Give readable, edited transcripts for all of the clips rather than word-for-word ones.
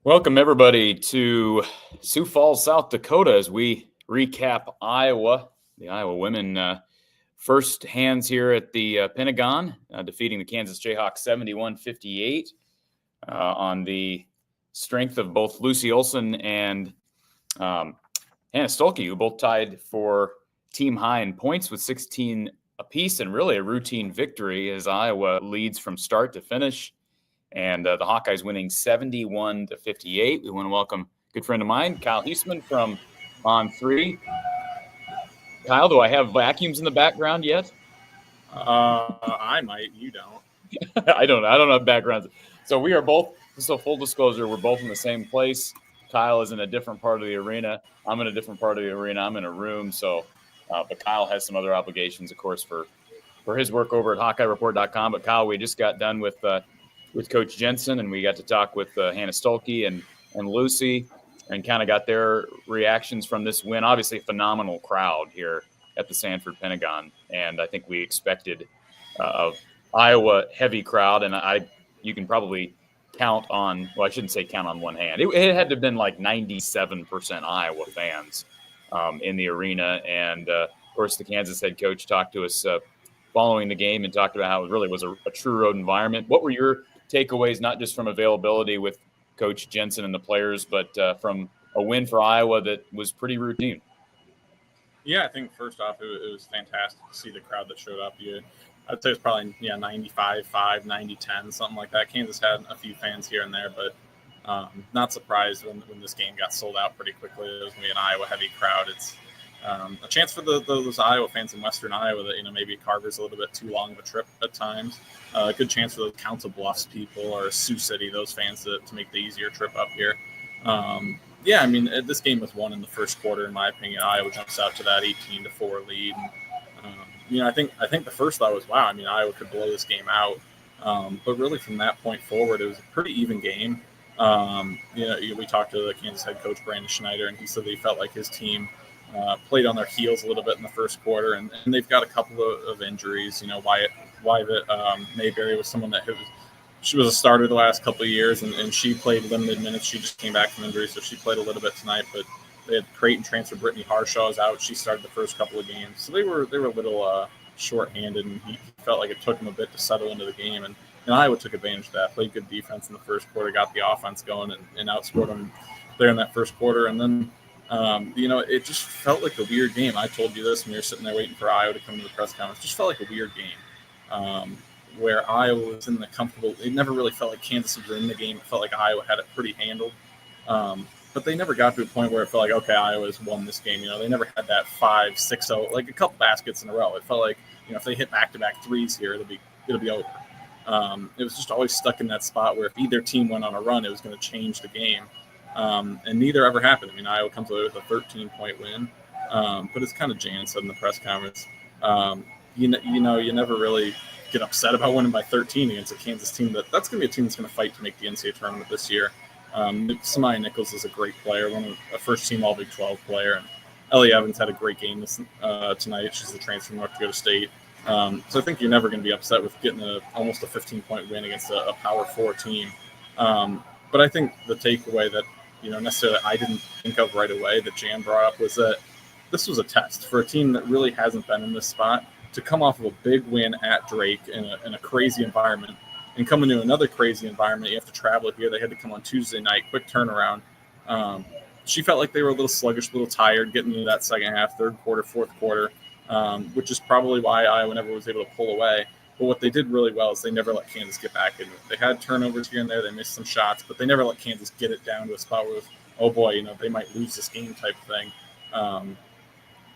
Welcome, everybody, to Sioux Falls, South Dakota, as we recap Iowa, the Iowa women first hands here at the Pentagon, defeating the Kansas Jayhawks 71-58 on the strength of both Lucy Olsen and Hannah Stuelke, who both tied for team high in points with 16 apiece, and really a routine victory as Iowa leads from start to finish. And the Hawkeyes winning 71-58. We want to welcome a good friend of mine, Kyle Huesman from On3. Kyle, do I have vacuums in the background yet? I might. You don't. I don't have backgrounds. So we are both, so full disclosure, we're both in the same place. Kyle is in a different part of the arena. I'm in a different part of the arena. I'm in a room. So, but Kyle has some other obligations, of course, for his work over at HawkeyeReport.com. But Kyle, we just got done with Coach Jensen, and we got to talk with Hannah Stuelke and Lucy, and kind of got their reactions from this win. Obviously, a phenomenal crowd here at the Sanford Pentagon, and I think we expected a Iowa heavy crowd, and you can probably count on, well, I shouldn't say count on one hand. It had to have been like 97% Iowa fans in the arena, and of course, the Kansas head coach talked to us following the game and talked about how it really was a true road environment. What were your takeaways, not just from availability with Coach Jensen and the players, but from a win for Iowa that was pretty routine? Yeah, I think first off, it was fantastic to see the crowd that showed up. I'd say it's probably 95-5, 90-10, something like that. Kansas had a few fans here and there, but not surprised when this game got sold out pretty quickly. It was going to be an Iowa heavy crowd. It's a chance for those Iowa fans in Western Iowa that, maybe Carver's a little bit too long of a trip at times. A good chance for those Council Bluffs people or Sioux City, those fans to make the easier trip up here. This game was won in the first quarter, in my opinion. Iowa jumps out to that 18-4 lead. And, I think the first thought was, wow, Iowa could blow this game out. But really from that point forward, it was a pretty even game. We talked to the Kansas head coach, Brandon Schneider, and he said that he felt like his team played on their heels a little bit in the first quarter, and they've got a couple of injuries. Wyatt Mayberry was someone that she was a starter the last couple of years, and she played limited minutes. She just came back from injury, so she played a little bit tonight. But they had Creighton transfer Brittany Harshaw is out. She started the first couple of games, so they were a little short-handed, and he felt like it took him a bit to settle into the game. And Iowa took advantage of that. Played good defense in the first quarter, got the offense going, and outscored them there in that first quarter. And then it just felt like a weird game. I told you this when we were sitting there waiting for Iowa to come to the press conference. It just felt like a weird game where Iowa was in the comfortable. It never really felt like Kansas was in the game. It felt like Iowa had it pretty handled. But they never got to a point where it felt like, okay, Iowa's won this game. They never had that 5-6-0, like a couple baskets in a row. It felt like, if they hit back-to-back threes here, it'll be over. It was just always stuck in that spot where if either team went on a run, it was going to change the game. And neither ever happened. Iowa comes away with a 13-point win. But it's kind of Jan said in the press conference, you never really get upset about winning by 13 against a Kansas team. That's going to be a team that's going to fight to make the NCAA tournament this year. Samaya Nichols is a great player, a first-team All-Big 12 player. And Ellie Evans had a great game tonight. She's a transfer from North Dakota State. So I think you're never going to be upset with getting almost a 15-point win against a Power 4 team. But I think the takeaway that, necessarily I didn't think of right away that Jan brought up was that this was a test for a team that really hasn't been in this spot to come off of a big win at Drake in a crazy environment and come into another crazy environment. You have to travel here. They had to come on Tuesday night, quick turnaround. She felt like they were a little sluggish, a little tired getting into that second half, third quarter, fourth quarter, which is probably why Iowa never was able to pull away. But what they did really well is they never let Kansas get back into it. They had turnovers here and there. They missed some shots, but they never let Kansas get it down to a spot where, oh boy, they might lose this game type of thing.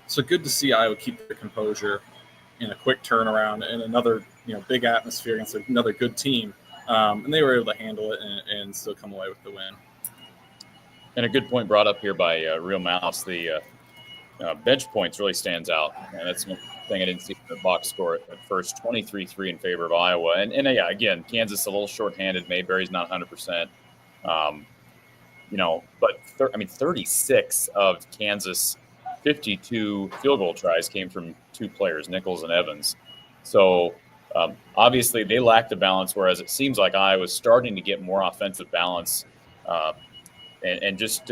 So good to see Iowa keep their composure in a quick turnaround and another big atmosphere against another good team. And they were able to handle it and still come away with the win. And a good point brought up here by Real Mouse. The bench points really stands out. And that's one thing I didn't see from the box score at first. 23-3 in favor of Iowa. And yeah, again, Kansas a little shorthanded. Mayberry's not 100%. But 36 of Kansas 52 field goal tries came from two players, Nichols and Evans. So obviously they lacked the balance, whereas it seems like Iowa's starting to get more offensive balance and just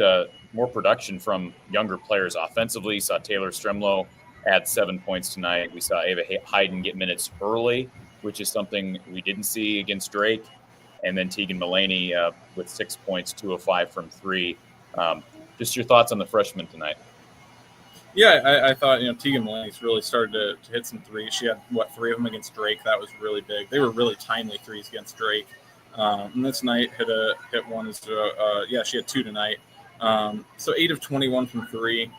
more production from younger players offensively. Saw Taylor Stremlow add 7 points tonight. We saw Ava Hayden get minutes early, which is something we didn't see against Drake. And then Tegan Mullaney with 6 points, 2 of 5 from 3. Just your thoughts on the freshman tonight? Yeah, I thought Tegan Mullaney's really started to hit some threes. She had 3 of them against Drake. That was really big. They were really timely threes against Drake. And this night hit one. She had 2 tonight. So 8 of 21 from 3,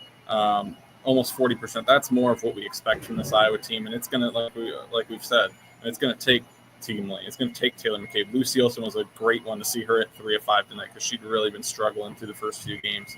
almost 40%. That's more of what we expect from this Iowa team, and it's gonna like we've said, it's gonna take Tegan Mullaney. It's gonna take Taylor McCabe. Lucy Olsen was a great one to see her at 3 of 5 tonight because she'd really been struggling through the first few games.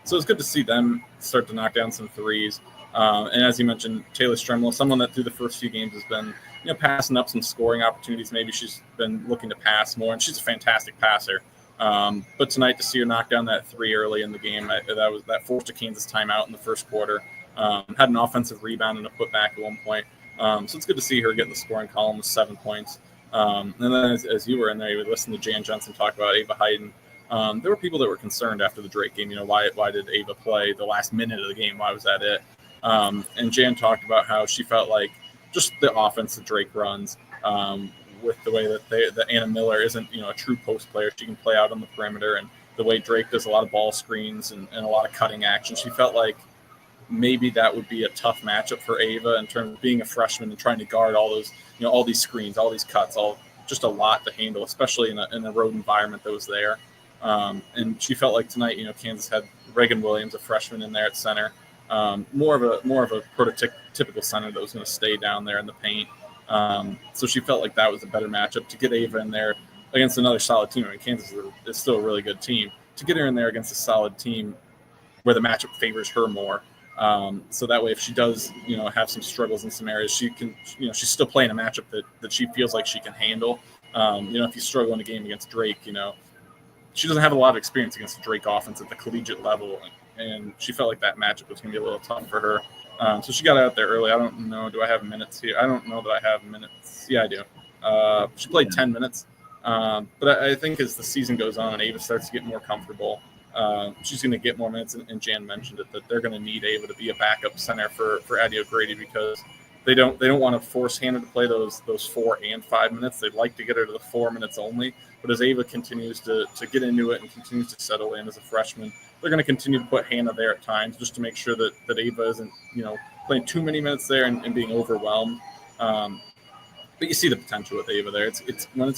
So it's good to see them start to knock down some threes. And as you mentioned, Taylor Stremlow, someone that through the first few games has been, passing up some scoring opportunities. Maybe she's been looking to pass more, and she's a fantastic passer. But tonight to see her knock down that 3 early in the game, that forced a Kansas timeout in the first quarter. Had an offensive rebound and a putback at one point. So it's good to see her get in the scoring column with 7 points. And then as you were in there, you would listen to Jan Jensen talk about Ava Hayden. There were people that were concerned after the Drake game. Why did Ava play the last minute of the game? Why was that it? And Jan talked about how she felt like just the offense that Drake runs, with the way that Anna Miller isn't a true post player. She can play out on the perimeter, and the way Drake does a lot of ball screens and a lot of cutting action. She felt like maybe that would be a tough matchup for Ava in terms of being a freshman and trying to guard all those all these screens, all these cuts, just a lot to handle, especially in a road environment that was there. And she felt like tonight, Kansas had Reagan Williams, a freshman, in there at center, more of a prototypical center that was going to stay down there in the paint. So she felt like that was a better matchup to get Ava in there against another solid team. I mean, Kansas is still a really good team. To get her in there against a solid team where the matchup favors her more. So that way, if she does, have some struggles in some areas, she can, she's still playing a matchup that she feels like she can handle. If you struggle in a game against Drake, she doesn't have a lot of experience against the Drake offense at the collegiate level, and she felt like that matchup was going to be a little tough for her. So she got out there early. I don't know. Do I have minutes here? I don't know that I have minutes. Yeah, I do. She played 10 minutes. But I think as the season goes on and Ava starts to get more comfortable, she's going to get more minutes. And Jan mentioned it, that they're going to need Ava to be a backup center for Addie O'Grady, because they don't want to force Hannah to play those 4 and 5 minutes. They'd like to get her to the 4 minutes only. But as Ava continues to get into it and continues to settle in as a freshman, they're going to continue to put Hannah there at times just to make sure that Ava isn't, playing too many minutes there and being overwhelmed. But you see the potential with Ava there. It's when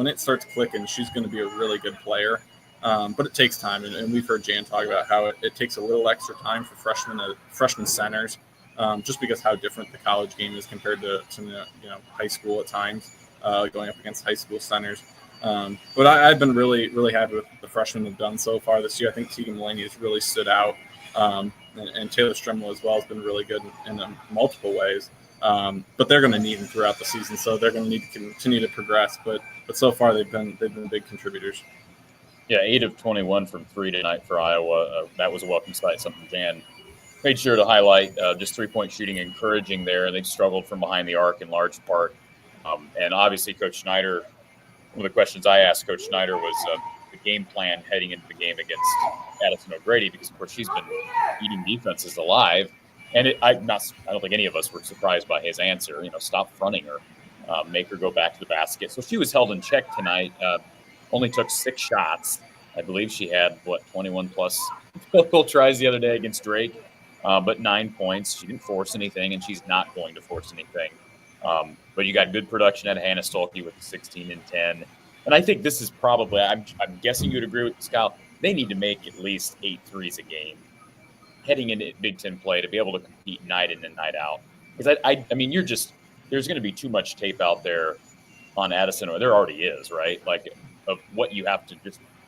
it starts clicking, she's going to be a really good player. But it takes time, and we've heard Jan talk about how it takes a little extra time for freshman centers, just because how different the college game is compared to high school at times, going up against high school centers. But I've been really, really happy with the freshmen have done so far this year. I think Tegan Mullaney has really stood out, and Taylor Stremlow as well has been really good in multiple ways. But they're going to need him throughout the season, so they're going to need to continue to progress. But so far they've been big contributors. Yeah, 8 of 21 from 3 tonight for Iowa. That was a welcome sight. Something Jan made sure to highlight. Just 3-point shooting encouraging there. They've struggled from behind the arc in large part. And obviously, Coach Schneider, one of the questions I asked Coach Schneider was the game plan heading into the game against Addison O'Grady, because, of course, she's been eating defenses alive. And I don't think any of us were surprised by his answer. Stop fronting her, make her go back to the basket. So she was held in check tonight. Only took 6 shots. I believe she had 21 plus field goal tries the other day against Drake, but 9 points. She didn't force anything, and she's not going to force anything. But you got good production out of Hannah Stuelke with the 16 and 10. And I think this is probably, I'm guessing you'd agree with this, Kyle. They need to make at least 8 threes a game heading into Big Ten play to be able to compete night in and night out. Because I mean, there's going to be too much tape out there on Addison, or there already is, right? Like, of what you have to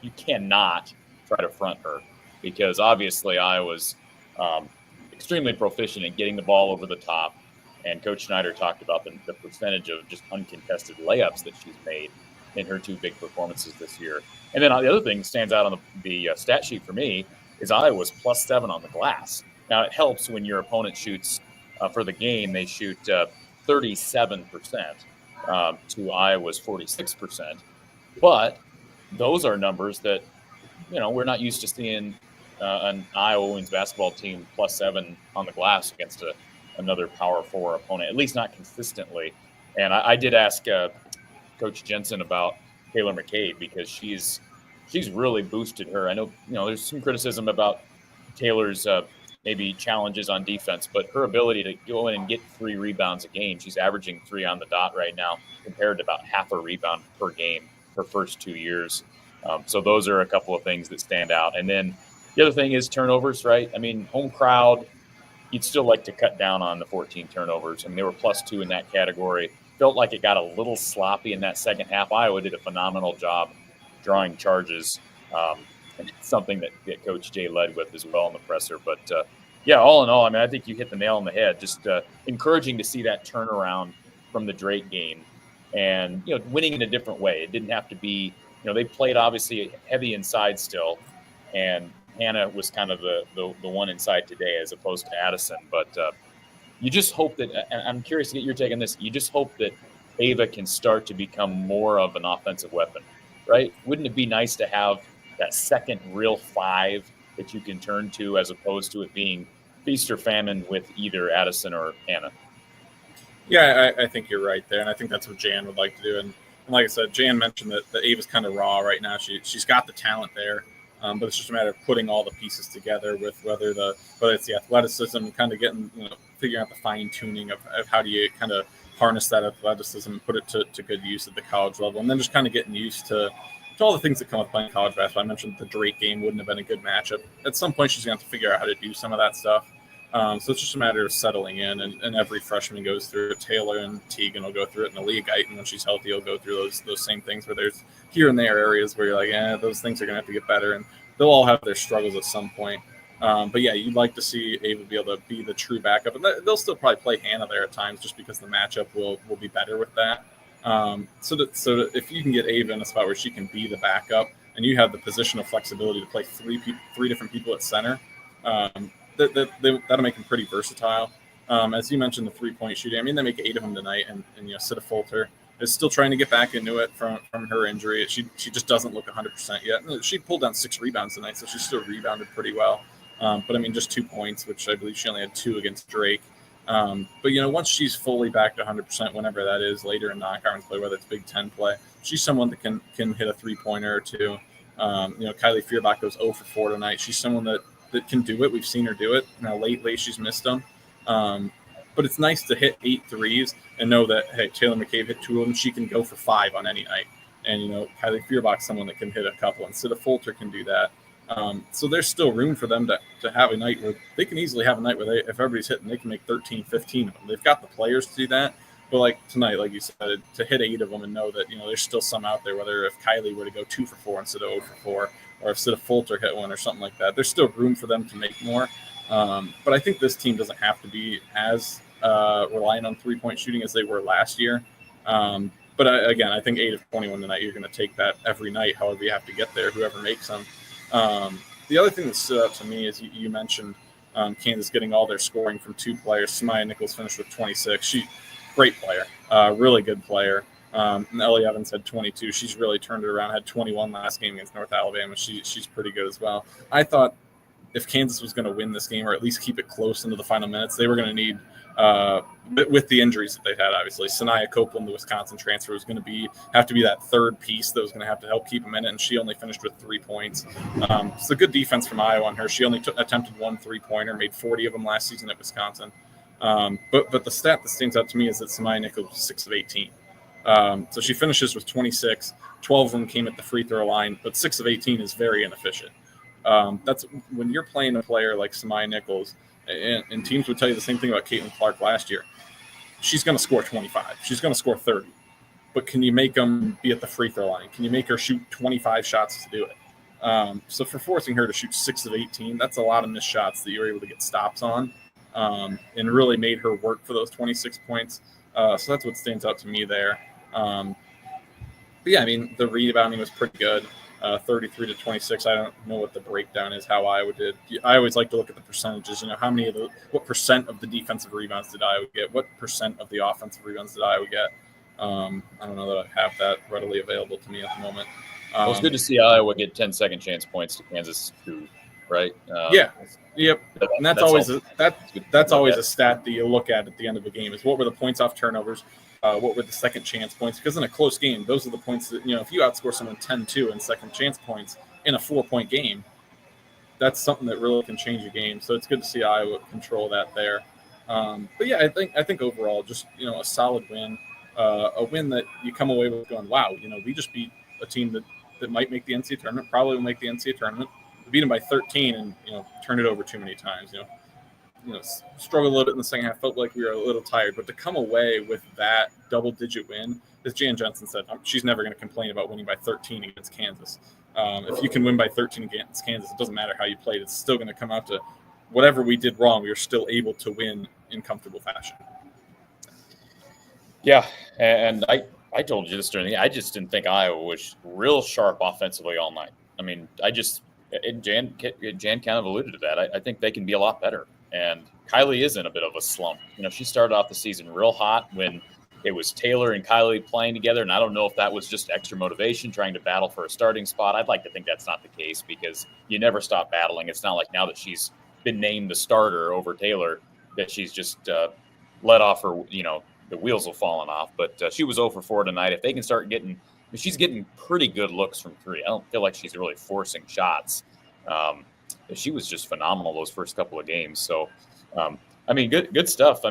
you cannot try to front her, because obviously Iowa's extremely proficient in getting the ball over the top. And Coach Schneider talked about the percentage of just uncontested layups that she's made in her 2 big performances this year. And then the other thing that stands out on the stat sheet for me is Iowa's +7 on the glass. Now, it helps when your opponent shoots for the game, they shoot 37% to Iowa's 46%. But those are numbers that, we're not used to seeing an Iowa women's basketball team +7 on the glass against another Power 4 opponent, at least not consistently. And I did ask Coach Jensen about Taylor McCabe, because she's really boosted her. I know, there's some criticism about Taylor's maybe challenges on defense, but her ability to go in and get 3 rebounds a game, she's averaging 3 on the dot right now, compared to about half a rebound per game her first 2 years. So those are a couple of things that stand out. And then the other thing is turnovers, right? I mean, home crowd, you'd still like to cut down on the 14 turnovers. I mean, they were +2 in that category. Felt like it got a little sloppy in that second half. Iowa did a phenomenal job drawing charges, and it's something that Coach Jay led with as well in the presser. But, yeah, all in all, I mean, I think you hit the nail on the head. Just encouraging to see that turnaround from the Drake game and, winning in a different way. It didn't have to be, they played obviously heavy inside still, and Hannah was kind of the one inside today as opposed to Addison. But you just hope that, and I'm curious to get your take on this, you just hope that Ava can start to become more of an offensive weapon, right? Wouldn't it be nice to have that second real 5 that you can turn to, as opposed to it being feast or famine with either Addison or Hannah? Yeah, I think you're right there, and I think that's what Jan would like to do. And like I said, Jan mentioned that Ava's kind of raw right now. She's got the talent there. But it's just a matter of putting all the pieces together with whether it's the athleticism, kind of getting, figuring out the fine tuning of how do you kind of harness that athleticism and put it to good use at the college level. And then just kind of getting used to all the things that come with playing college basketball. I mentioned the Drake game wouldn't have been a good matchup. At some point, she's going to have to figure out how to do some of that stuff. So it's just a matter of settling in, and every freshman goes through it. Taylor and Tegan will go through it, and Aaliyah Guyton, when she's healthy, will go through those same things where there's here and there areas where you're like, those things are going to have to get better, and they'll all have their struggles at some point. But yeah, you'd like to see Ava be able to be the true backup, and they'll still probably play Hannah there at times, just because the matchup will be better with that. So that if you can get Ava in a spot where she can be the backup, and you have the positional flexibility to play 3 different people at center, that'll make them pretty versatile. As you mentioned, the 3-point shooting. I mean, they make 8 of them tonight, and Stuelke is still trying to get back into it from her injury. She just doesn't look 100% yet. She pulled down 6 rebounds tonight, so she still rebounded pretty well. But I mean, just 2 points, which I believe she only had 2 against Drake. But once she's fully back to 100%, whenever that is later in non-conference play, whether it's Big Ten play, she's someone that can hit a 3-pointer or 2. Kylie Feuerbach goes 0 for 4 tonight. She's someone that can do it. We've seen her do it. Now lately she's missed them. But it's nice to hit 8 threes and know that, hey, Taylor McCabe hit 2 of them. She can go for 5 on any night. And, Kylie Feuerbach's someone that can hit a couple. And Stuelke can do that. So there's still room for them to have a night where they can easily have a night where if everybody's hitting, they can make 13, 15 of them. They've got the players to do that. But like tonight, like you said, to hit 8 of them and know that, there's still some out there, whether if Kylie were to go 2 for 4 instead of 0 for 4, or if Stuelke hit 1 or something like that, there's still room for them to make more. But I think this team doesn't have to be as reliant on 3-point shooting as they were last year. But again, I think 8 of 21 tonight, you're going to take that every night, however you have to get there, whoever makes them. The other thing that stood out to me is you mentioned Kansas getting all their scoring from 2 players. Samaya Nichols finished with 26. Great player, really good player. And Ellie Evans had 22. She's really turned it around, had 21 last game against North Alabama. She's pretty good as well. I thought if Kansas was going to win this game, or at least keep it close into the final minutes, they were going to need, with the injuries that they've had, obviously, Sanaya Copeland, the Wisconsin transfer, was going to have to be that third piece that was going to have to help keep them in it, and she only finished with 3 points. It's a good defense from Iowa on her. She only attempted 1 3-pointer, made 40 of them last season at Wisconsin. But the stat that stands out to me is that Samaya Nichols was 6 of 18. So she finishes with 26. 12 of them came at the free throw line, but 6 of 18 is very inefficient. That's when you're playing a player like Samaya Nichols, and teams would tell you the same thing about Caitlin Clark last year. She's going to score 25. She's going to score 30. But can you make them be at the free throw line? Can you make her shoot 25 shots to do it? So for forcing her to shoot 6 of 18, that's a lot of missed shots that you're able to get stops on, and really made her work for those 26 points. So that's what stands out to me there. But yeah, I mean, the rebounding was pretty good. 33 to 26. I don't know what the breakdown is, how Iowa did. I always like to look at the percentages. What percent of the defensive rebounds did Iowa get? What percent of the offensive rebounds did Iowa get? I don't know that I have that readily available to me at the moment. Well, it's good to see Iowa get 10 second chance points to Kansas 2, right? Yep. And that's always a stat that you look at the end of a game is what were the points off turnovers, what were the second chance points? Because in a close game, those are the points that, if you outscore someone 10-2 in second chance points in a 4-point game, that's something that really can change a game. So it's good to see Iowa control that there. But yeah, I think overall, just a solid win, a win that you come away with going, wow, we just beat a team that might make the NCAA tournament, probably will make the NCAA tournament. We beat them by 13 and turned it over too many times. Struggled a little bit in the second half. Felt like we were a little tired, but to come away with that double-digit win, as Jan Jensen said, she's never going to complain about winning by 13 against Kansas. If you can win by 13 against Kansas, it doesn't matter how you played. It's still going to come out to whatever we did wrong. We were still able to win in comfortable fashion. Yeah, and I told you this during the. I just didn't think Iowa was real sharp offensively all night. I mean, Jan kind of alluded to that. I think they can be a lot better. And Kylie is in a bit of a slump. She started off the season real hot when it was Taylor and Kylie playing together. And I don't know if that was just extra motivation, trying to battle for a starting spot. I'd like to think that's not the case because you never stop battling. It's not like now that she's been named the starter over Taylor that she's just let off her, the wheels have fallen off. But she was 0 for 4 tonight. If they can start getting – she's getting pretty good looks from three. I don't feel like she's really forcing shots. She was just phenomenal those first couple of games. So, good stuff.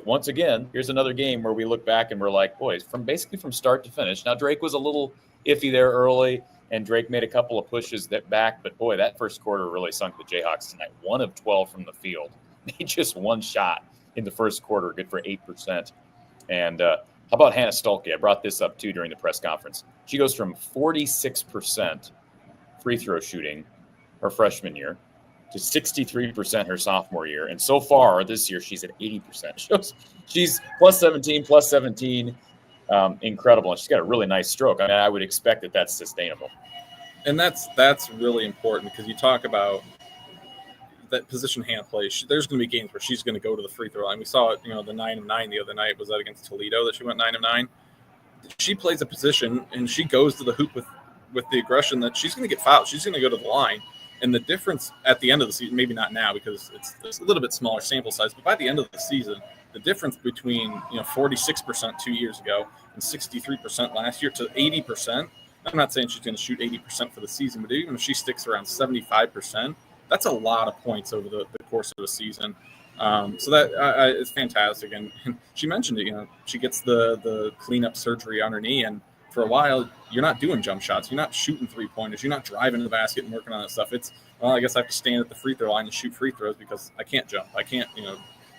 Once again, here's another game where we look back and we're like, boys, from start to finish. Now, Drake was a little iffy there early, and Drake made a couple of pushes back. But, boy, that first quarter really sunk the Jayhawks tonight. 1 of 12 from the field. Made just one shot in the first quarter, good for 8%. And how about Hannah Stuelke? I brought this up, too, during the press conference. She goes from 46% free throw shooting her freshman year to 63% her sophomore year. And so far this year, she's at 80%. She's plus 17. Incredible. And she's got a really nice stroke. I would expect that that's sustainable. And that's really important because you talk about that position Hannah plays. There's going to be games where she's going to go to the free throw line. We saw it, the 9 of 9 the other night. Was that against Toledo that she went 9 of 9? She plays a position and she goes to the hoop with the aggression that she's going to get fouled. She's going to go to the line. And the difference at the end of the season, maybe not now because it's a little bit smaller sample size, but by the end of the season, the difference between 46% 2 years ago and 63% last year to 80%. I'm not saying she's going to shoot 80% for the season, but even if she sticks around 75%, that's a lot of points over the course of a season. So that is fantastic. And she mentioned it. She gets the cleanup surgery on her knee, and for a while, you're not doing jump shots. You're not shooting three-pointers. You're not driving to the basket and working on that stuff. I guess I have to stand at the free throw line and shoot free throws because I can't jump. I can't,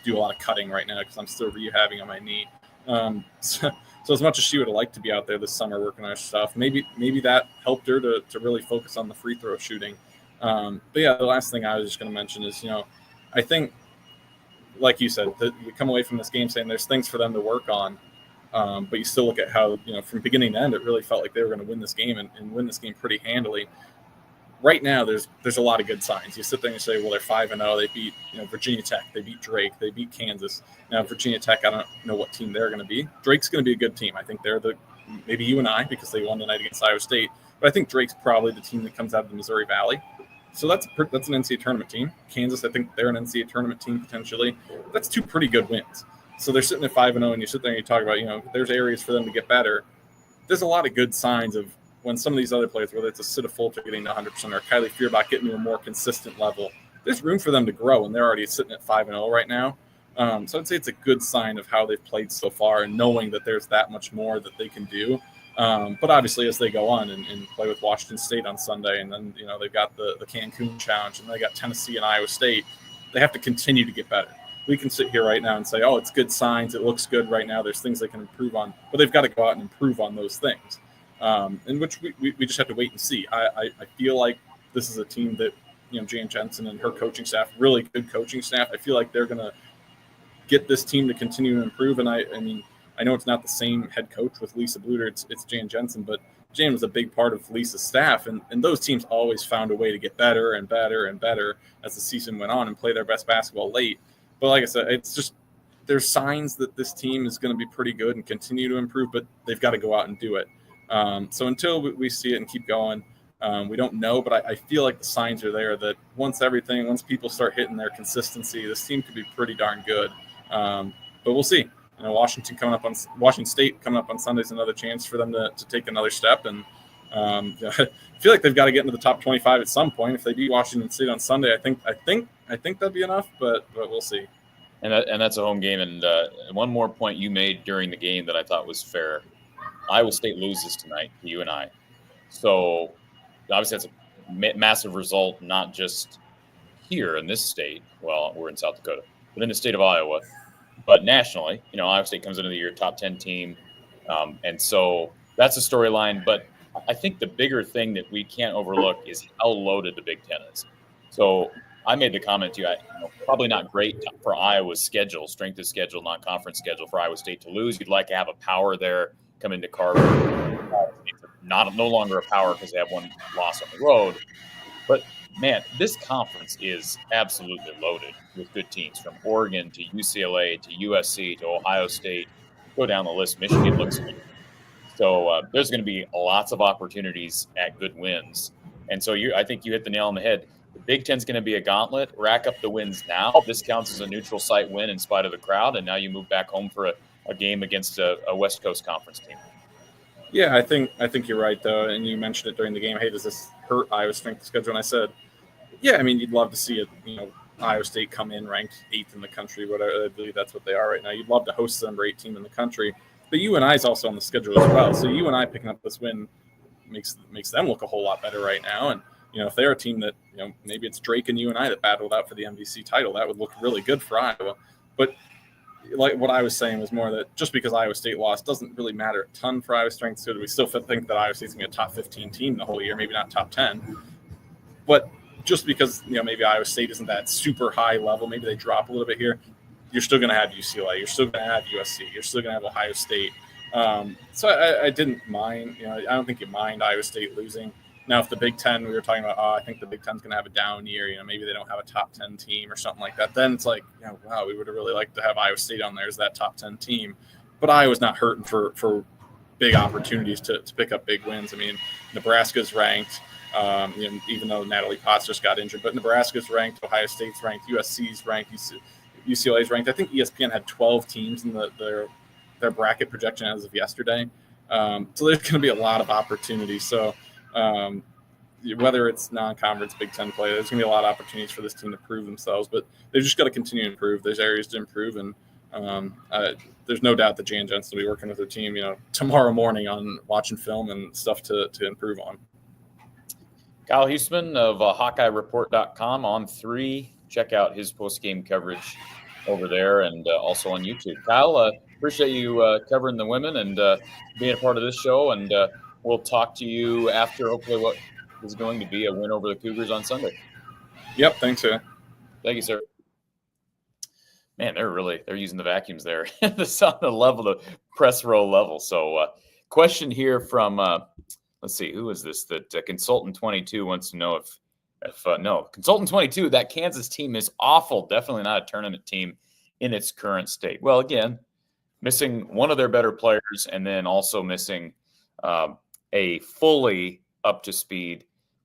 do a lot of cutting right now because I'm still rehabbing on my knee. So as much as she would have liked to be out there this summer working on her stuff, maybe that helped her to really focus on the free throw shooting. But yeah, the last thing I was just going to mention is, I think, like you said, that you come away from this game saying there's things for them to work on. But you still look at how, from beginning to end, it really felt like they were going to win this game and win this game pretty handily. Right now, there's a lot of good signs. You sit there and you say, well, they're 5-0. They beat Virginia Tech. They beat Drake. They beat Kansas. Now, Virginia Tech, I don't know what team they're going to be. Drake's going to be a good team. I think they're maybe UNI because they won tonight against Iowa State. But I think Drake's probably the team that comes out of the Missouri Valley. So that's an NCAA tournament team. Kansas, I think they're an NCAA tournament team potentially. That's 2 pretty good wins. So they're sitting at 5-0, and you sit there and you talk about, there's areas for them to get better. There's a lot of good signs of when some of these other players, whether it's a Sita Fulcher getting to 100% or Kylie Feuerbach getting to a more consistent level, there's room for them to grow, and they're already sitting at 5-0 right now. So I'd say it's a good sign of how they've played so far and knowing that there's that much more that they can do. But obviously, as they go on and play with Washington State on Sunday, and then they've got the Cancun Challenge, and they got Tennessee and Iowa State, they have to continue to get better. We can sit here right now and say, oh, it's good signs. It looks good right now. There's things they can improve on, but they've got to go out and improve on those things, in which we just have to wait and see. I feel like this is a team that, Jan Jensen and her coaching staff, really good coaching staff, I feel like they're going to get this team to continue to improve. And I mean, I know it's not the same head coach with Lisa Bluter. It's Jan Jensen, but Jan was a big part of Lisa's staff. And those teams always found a way to get better and better and better as the season went on and play their best basketball late. But like I said, it's just, there's signs that this team is going to be pretty good and continue to improve, but they've got to go out and do it. So until we see it and keep going, we don't know, but I feel like the signs are there that once people start hitting their consistency, this team could be pretty darn good. But we'll see. Washington State coming up on Sunday is another chance for them to take another step. And I feel like they've got to get into the top 25 at some point. If they beat Washington State on Sunday, I think that'd be enough. But we'll see. And that's a home game. And one more point you made during the game that I thought was fair: Iowa State loses tonight to UNI. So obviously that's a massive result, not just here in this state. Well, we're in South Dakota, but in the state of Iowa. But nationally, Iowa State comes into the year top 10 team. And so that's a storyline. But I think the bigger thing that we can't overlook is how loaded the Big Ten is. So I made the comment to you, probably not great for Iowa's schedule, strength of schedule, non-conference schedule for Iowa State to lose. You'd like to have a power there come into Carver. It's no longer a power because they have one loss on the road. But man, this conference is absolutely loaded with good teams from Oregon to UCLA to USC to Ohio State. Go down the list. Michigan looks good. So there's going to be lots of opportunities at good wins. And so I think you hit the nail on the head. The Big Ten's going to be a gauntlet. Rack up the wins now. This counts as a neutral site win in spite of the crowd. And now you move back home for a game against a West Coast Conference team. Yeah, I think you're right, though. And you mentioned it during the game. Hey, does this hurt Iowa's strength of schedule? And I said, yeah, I mean, you'd love to see it, Iowa State come in ranked 8th in the country, whatever. I believe that's what they are right now. You'd love to host the number 8 team in the country. But UNI is also on the schedule as well. So UNI picking up this win makes them look a whole lot better right now. And, if they're a team that, maybe it's Drake and UNI that battled out for the MVC title, that would look really good for Iowa. But like what I was saying was more that just because Iowa State lost doesn't really matter a ton for Iowa strength. So we still think that Iowa State's going to be a top 15 team the whole year, maybe not top 10. But just because, maybe Iowa State isn't that super high level, maybe they drop a little bit here, you're still going to have UCLA. You're still going to have USC. You're still going to have Ohio State. So I didn't mind. I don't think you mind Iowa State losing. Now, if the Big Ten, we were talking about, I think the Big Ten's going to have a down year. Maybe they don't have a top 10 team or something like that. Then it's like, wow, we would have really liked to have Iowa State on there as that top 10 team. But Iowa's not hurting for big opportunities to pick up big wins. I mean, Nebraska's ranked. Even though Natalie Potts just got injured, but Nebraska's ranked, Ohio State's ranked, USC's ranked, UCLA's ranked. I think ESPN had 12 teams in their bracket projection as of yesterday. So there's going to be a lot of opportunities. So whether it's non-conference Big Ten play, there's going to be a lot of opportunities for this team to prove themselves, but they've just got to continue to improve. There's areas to improve, and there's no doubt that Jan Jensen will be working with her team, tomorrow morning on watching film and stuff to improve on. Kyle Huesman of HawkeyeReport.com on 3. Check out his post-game coverage over there and also on YouTube. Kyle, appreciate you covering the women and being a part of this show. And we'll talk to you after hopefully what is going to be a win over the Cougars on Sunday. Yep. Thanks, sir. Thank you, sir. Man, they're using the vacuums there. This on the level, the press row level. So question here from let's see, who is this? That Consultant 22 wants to know if no, Consultant 22, that Kansas team is awful. Definitely not a tournament team in its current state. Well, again, missing one of their better players and then also missing a fully up to speed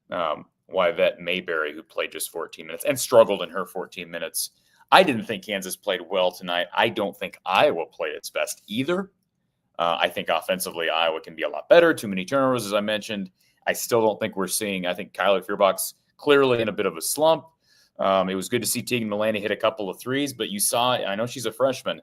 Yvette Mayberry, who played just 14 minutes and struggled in her 14 minutes. I didn't think Kansas played well tonight. I don't think Iowa played its best either. I think offensively, Iowa can be a lot better. Too many turnovers, as I mentioned. I still don't think we're seeing. I think Kyler Feuerbach's clearly in a bit of a slump. It was good to see Tegan Mulaney hit a couple of threes, but you saw, I know she's a freshman,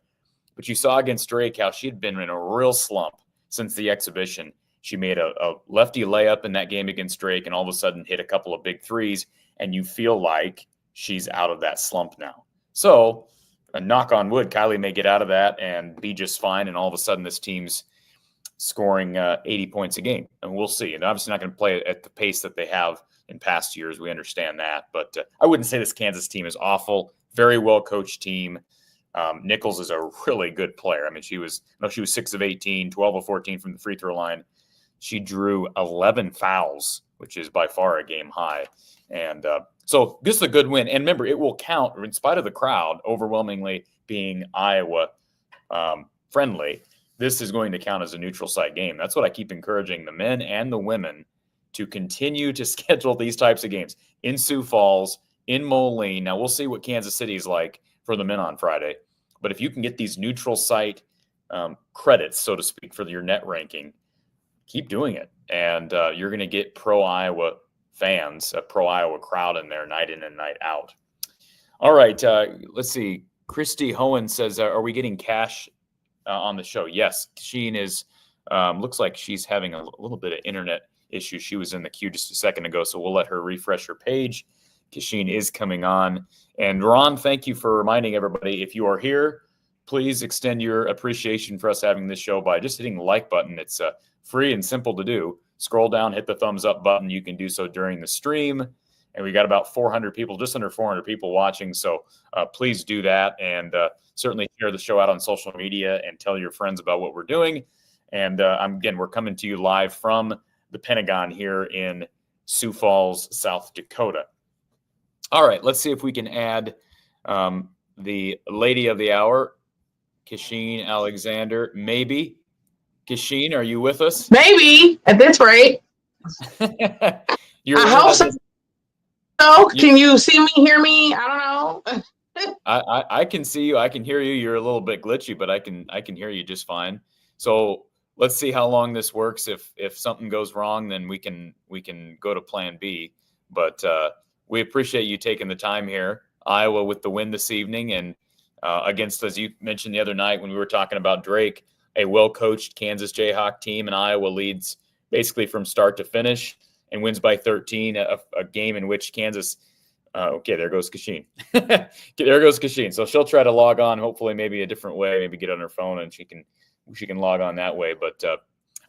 but you saw against Drake how she had been in a real slump since the exhibition. She made a lefty layup in that game against Drake and all of a sudden hit a couple of big threes, and you feel like she's out of that slump now. So, a knock on wood, Kylie may get out of that and be just fine, and all of a sudden this team's scoring 80 points a game, and we'll see. And obviously not going to play at the pace that they have in past years. We understand that, but I wouldn't say this Kansas team is awful. Very well coached team. Nichols is a really good player. I mean, she was 6 of 18, 12 of 14 from the free throw line. She drew 11 fouls, which is by far a game high. And so this is a good win. And remember, it will count in spite of the crowd overwhelmingly being Iowa friendly. This is going to count as a neutral site game. That's what I keep encouraging the men and the women to continue to schedule these types of games in Sioux Falls, in Moline. Now, we'll see what Kansas City is like for the men on Friday. But if you can get these neutral site credits, so to speak, for your net ranking, keep doing it. And you're going to get pro-Iowa fans, a pro-Iowa crowd in there night in and night out. All right, let's see. Christy Hohen says, are we getting cash on the show? Yes, Kachine is, looks like she's having a little bit of internet issue. She was in the queue just a second ago, so we'll let her refresh her page. Kachine is coming on. And Ron, thank you for reminding everybody, if you are here, please extend your appreciation for us having this show by just hitting the like button. It's free and simple to do. Scroll down, hit the thumbs up button. You can do so during the stream. And we got about 400 people, just under 400 people watching. So please do that. And certainly share the show out on social media and tell your friends about what we're doing. And again, we're coming to you live from the Pentagon here in Sioux Falls, South Dakota. All right, let's see if we can add the lady of the hour, Kachine Alexander. Maybe. Kachine, are you with us? Maybe, at this rate. I hope so. Can you see me, hear me? I don't know. I can see you. I can hear you. You're a little bit glitchy, but I can hear you just fine. So let's see how long this works. If something goes wrong, then we can go to plan B. But we appreciate you taking the time here. Iowa with the win this evening, and against, as you mentioned the other night when we were talking about Drake, a well-coached Kansas Jayhawk team, and Iowa leads basically from start to finish and wins by 13, a game in which Kansas okay, there goes Kachine. There goes Kachine. So she'll try to log on, hopefully maybe a different way, maybe get on her phone and she can log on that way. But all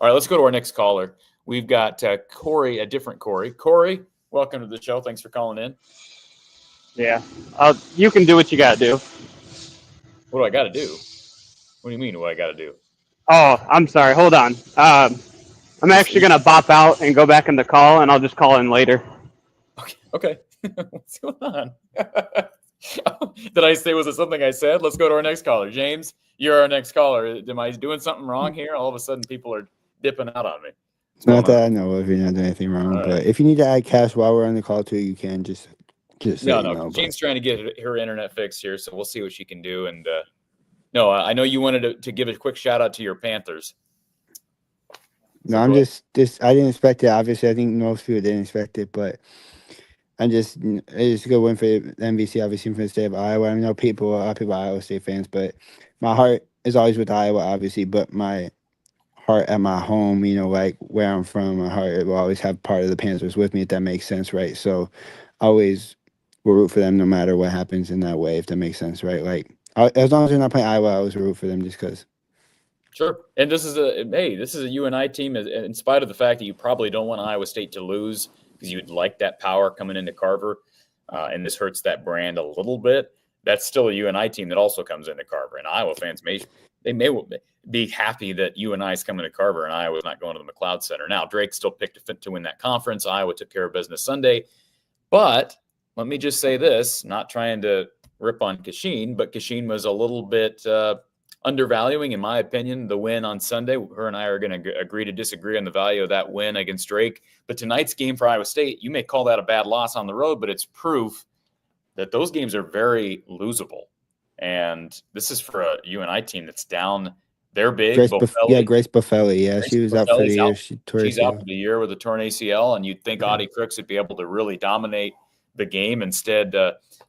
right, let's go to our next caller. We've got Corey, a different Corey. Corey, welcome to the show. Thanks for calling in. Yeah, you can do what you got to do. What do I got to do? What do you mean what I got to do? Oh, I'm sorry. Hold on. I'm actually going to bop out and go back in the call, and I'll just call in later. Okay. What's going on? Did I say, was it something I said? Let's go to our next caller. James, you're our next caller. Am I doing something wrong here? All of a sudden, people are dipping out on me. Not that I know of. You're not doing anything wrong. Right. But if you need to add cash while we're on the call, too, you can just no. Jane's trying to get her internet fixed here, so we'll see what she can do. And no, I know you wanted to give a quick shout out to your Panthers. No, I'm just I didn't expect it. Obviously, I think most people didn't expect it, but it's a good win for the NBC, obviously, for the state of Iowa. I know a lot of people are Iowa State fans, but my heart is always with Iowa, obviously, but my heart at my home, like where I'm from, my heart will always have part of the Panthers with me, if that makes sense, right? So I always will root for them no matter what happens in that way, if that makes sense, right? Like, as long as they're not playing Iowa, I always root for them just because. Sure. And this is a UNI team, in spite of the fact that you probably don't want Iowa State to lose because you'd like that power coming into Carver, and this hurts that brand a little bit. That's still a UNI team that also comes into Carver, and Iowa fans may be happy that UNI is coming to Carver and Iowa's not going to the McLeod Center. Now, Drake still picked to win that conference. Iowa took care of business Sunday. But let me just say this, not trying to rip on Kachine, but Kachine was a little bit undervaluing, in my opinion, the win on Sunday. Her and I are going to agree to disagree on the value of that win against Drake. But tonight's game for Iowa State, you may call that a bad loss on the road, but it's proof that those games are very losable. And this is for a UNI team that's down. They're big. Grace Buffelli. Yeah, she was out for the year. She's out for the year with a torn ACL, and you'd think Audie Crooks would be able to really dominate the game. Instead,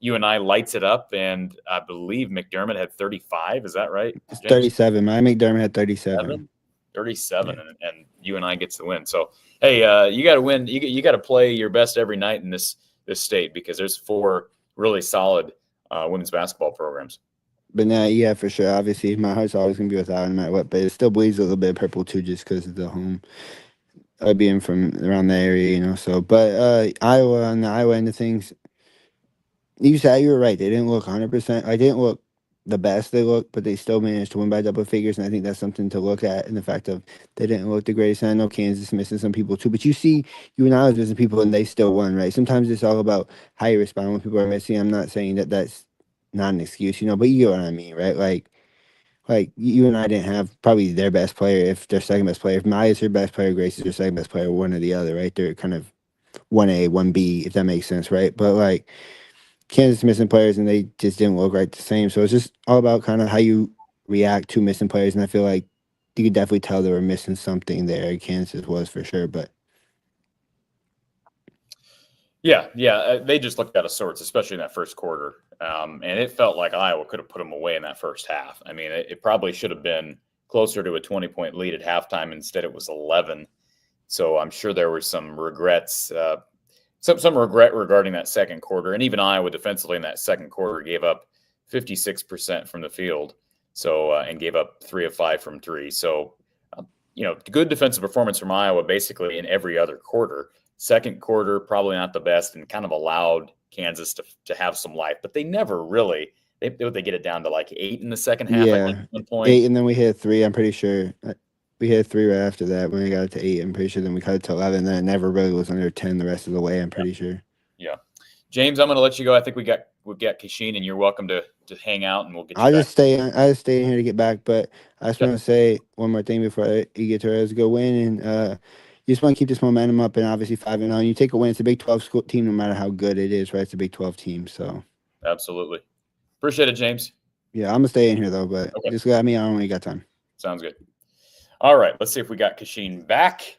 UNI lights it up, and I believe McDermott had 35. Is that right? It's 37. My McDermott had 37. 37, and UNI gets the win. So, hey, you got to win. You got to play your best every night in this state, because there's 4 really solid women's basketball programs. But now, yeah, for sure. Obviously, my heart's always going to be with Iowa no matter what, but it still bleeds a little bit of purple too, just because of the home. Being from around the area, so. But Iowa, on the Iowa end of things, you were right. They didn't look 100%. I didn't look the best they looked, but they still managed to win by double figures, and I think that's something to look at in the fact of they didn't look the greatest. And I know Kansas missing some people too, but you see UNI was missing people, and they still won, right? Sometimes it's all about how you respond when people are missing. I'm not saying that that's not an excuse, but you get what I mean, right? Like UNI didn't have probably their best player, if their second best player. If Maya's their best player, Grace is their second best player, one or the other, right? They're kind of 1A, 1B, if that makes sense, right? But like Kansas missing players, and they just didn't look right the same. So it's just all about kind of how you react to missing players. And I feel like you could definitely tell they were missing something there. Kansas was for sure, but yeah, they just looked out of sorts, especially in that first quarter. And it felt like Iowa could have put them away in that first half. I mean, it probably should have been closer to a 20-point lead at halftime. Instead, it was 11. So I'm sure there were some regrets, some regret regarding that second quarter. And even Iowa defensively in that second quarter gave up 56% from the field, so and gave up 3 of 5 from 3. So, good defensive performance from Iowa basically in every other quarter. Second quarter, probably not the best, and kind of allowed Kansas to have some life, but they never really they get it down to like 8 in the second half. Yeah, at one point. 8, and then we hit 3. I'm pretty sure we hit 3 right after that when we got it to 8. I'm pretty sure then we cut it to 11. And then it never really was under 10 the rest of the way. I'm pretty sure. Yeah, James, I'm going to let you go. I think we got Kachine, and you're welcome to hang out, and we'll get. I just stay in here to get back, but I just want to say one more thing before you get to it. It was a good win, and you just want to keep this momentum up, and obviously 5-0. You take a win. It's a Big 12 school team, no matter how good it is, right? It's a Big 12 team, so. Absolutely. Appreciate it, James. Yeah, I'm going to stay in here, though, but just got me. I don't really got time. Sounds good. All right, let's see if we got Kachine back.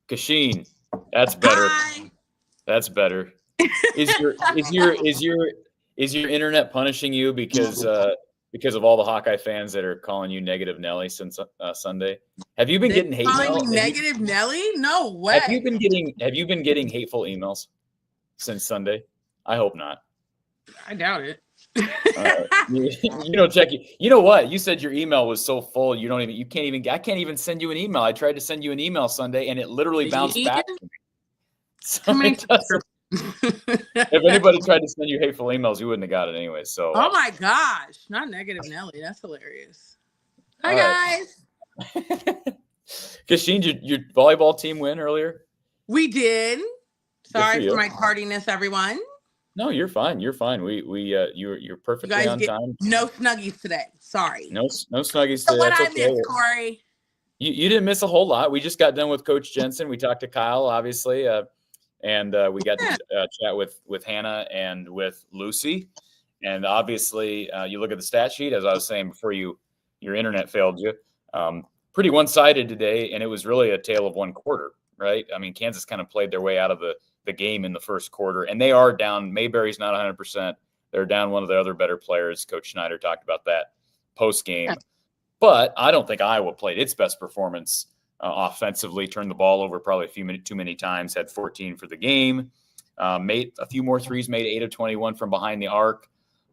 Kachine, that's better. Hi. That's better. Is your internet punishing you because of all the Hawkeye fans that are calling you Negative Nelly since Sunday? Have you been getting hate mail? Negative Nelly? No way. Have you been getting hateful emails since Sunday? I hope not. I doubt it. You don't check it. You know what? You said your email was so full I can't even send you an email. I tried to send you an email Sunday, and it literally bounced back to me. So if anybody tried to send you hateful emails, you wouldn't have got it anyway. So oh my gosh, not Negative Nelly. That's hilarious. Hi guys. Kachine, your volleyball team win earlier? We did. Sorry for my tardiness, everyone. No, you're fine. You're fine. You're perfectly on time. No snuggies today. Sorry. No snuggies So today. what That's I okay. missed, Corey? You didn't miss a whole lot. We just got done with Coach Jensen. We talked to Kyle, obviously, and we got to chat with Hannah and with Lucy. And obviously, you look at the stat sheet, as I was saying before your internet failed you. Pretty one-sided today, and it was really a tale of one quarter, right? I mean, Kansas kind of played their way out of the game in the first quarter, and they are down. Mayberry's not 100%. They're down one of the other better players. Coach Schneider talked about that post-game. But I don't think Iowa played its best performance offensively, turned the ball over probably too many times, had 14 for the game, made a few more threes, made 8 of 21 from behind the arc.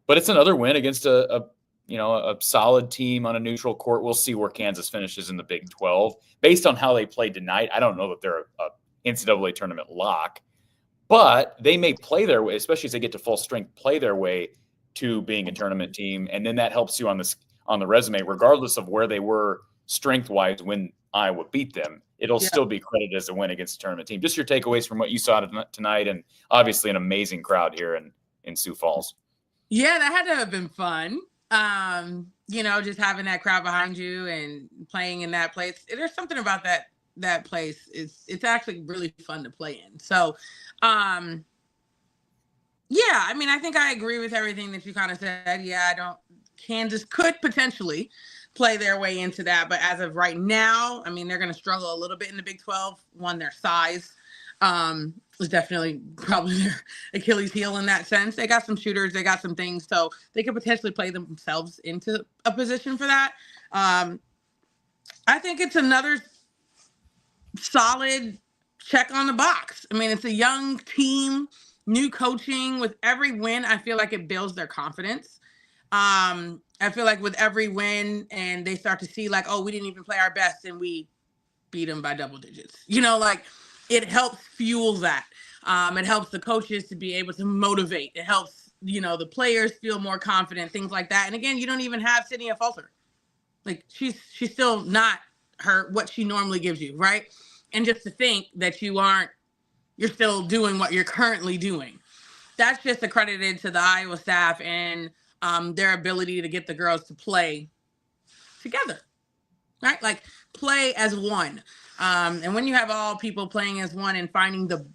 But it's another win against a solid team on a neutral court. We'll see where Kansas finishes in the Big 12. Based on how they played tonight, I don't know that they're a NCAA tournament lock, but they may play their way, especially as they get to full strength, play their way to being a tournament team. And then that helps you on the resume, regardless of where they were strength-wise when Iowa beat them. It'll still be credited as a win against a tournament team. Just your takeaways from what you saw tonight, and obviously an amazing crowd here in Sioux Falls. Yeah, that had to have been fun. Just having that crowd behind you and playing in that place. There's something about that place. It's actually really fun to play in. So, I think I agree with everything that you kind of said. Kansas could potentially play their way into that, but as of right now, they're going to struggle a little bit in the Big 12. One, their size. was definitely probably their Achilles heel in that sense. They got some shooters, they got some things, so they could potentially play themselves into a position for that. I think it's another solid check on the box. I mean, it's a young team, new coaching. With every win, I feel like it builds their confidence. I feel like with every win and they start to see like, oh, we didn't even play our best and we beat them by double digits. You know, like it helps fuel that. It helps the coaches to be able to motivate. It helps, you know, the players feel more confident, things like that. And again, you don't even have Sydney Falter. Like she's still not what she normally gives you, right? And just to think that you're still doing what you're currently doing. That's just accredited to the Iowa staff and their ability to get the girls to play together, right? Like play as one. And when you have all people playing as one and finding the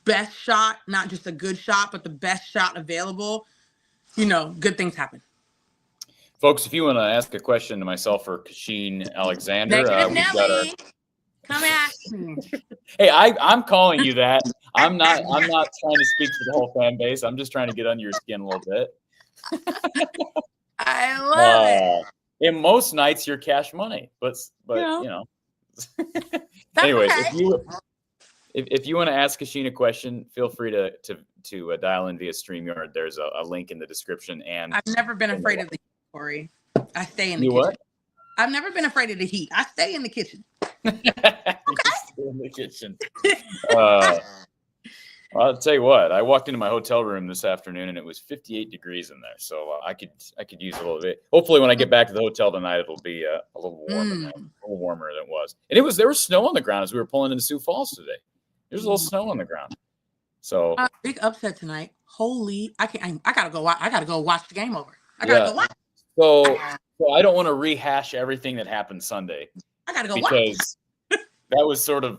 best shot, not just a good shot, but the best shot available, you know, good things happen. Folks, if you want to ask a question to myself or Kachine Alexander, we've got our... Come at me. Hey, I'm calling you that. I'm not trying to speak for the whole fan base. I'm just trying to get under your skin a little bit. I love it. In most nights, you're cash money, but you know. Anyways, okay. if you want to ask Kachine a question, feel free to dial in via StreamYard. There's a link in the description. And I've never been afraid of the heat, Corey. I stay in the kitchen. What? I've never been afraid of the heat. I stay in the kitchen. In the kitchen. I'll tell you what. I walked into my hotel room this afternoon and it was 58 degrees in there, so I could use a little bit. Hopefully, when I get back to the hotel tonight, it'll be a little warmer than it was. And there was snow on the ground as we were pulling into Sioux Falls today. There's a little snow on the ground. So big upset tonight. Holy! I gotta go. I gotta go watch the game over. I gotta go watch. So I don't want to rehash everything that happened Sunday. I gotta go because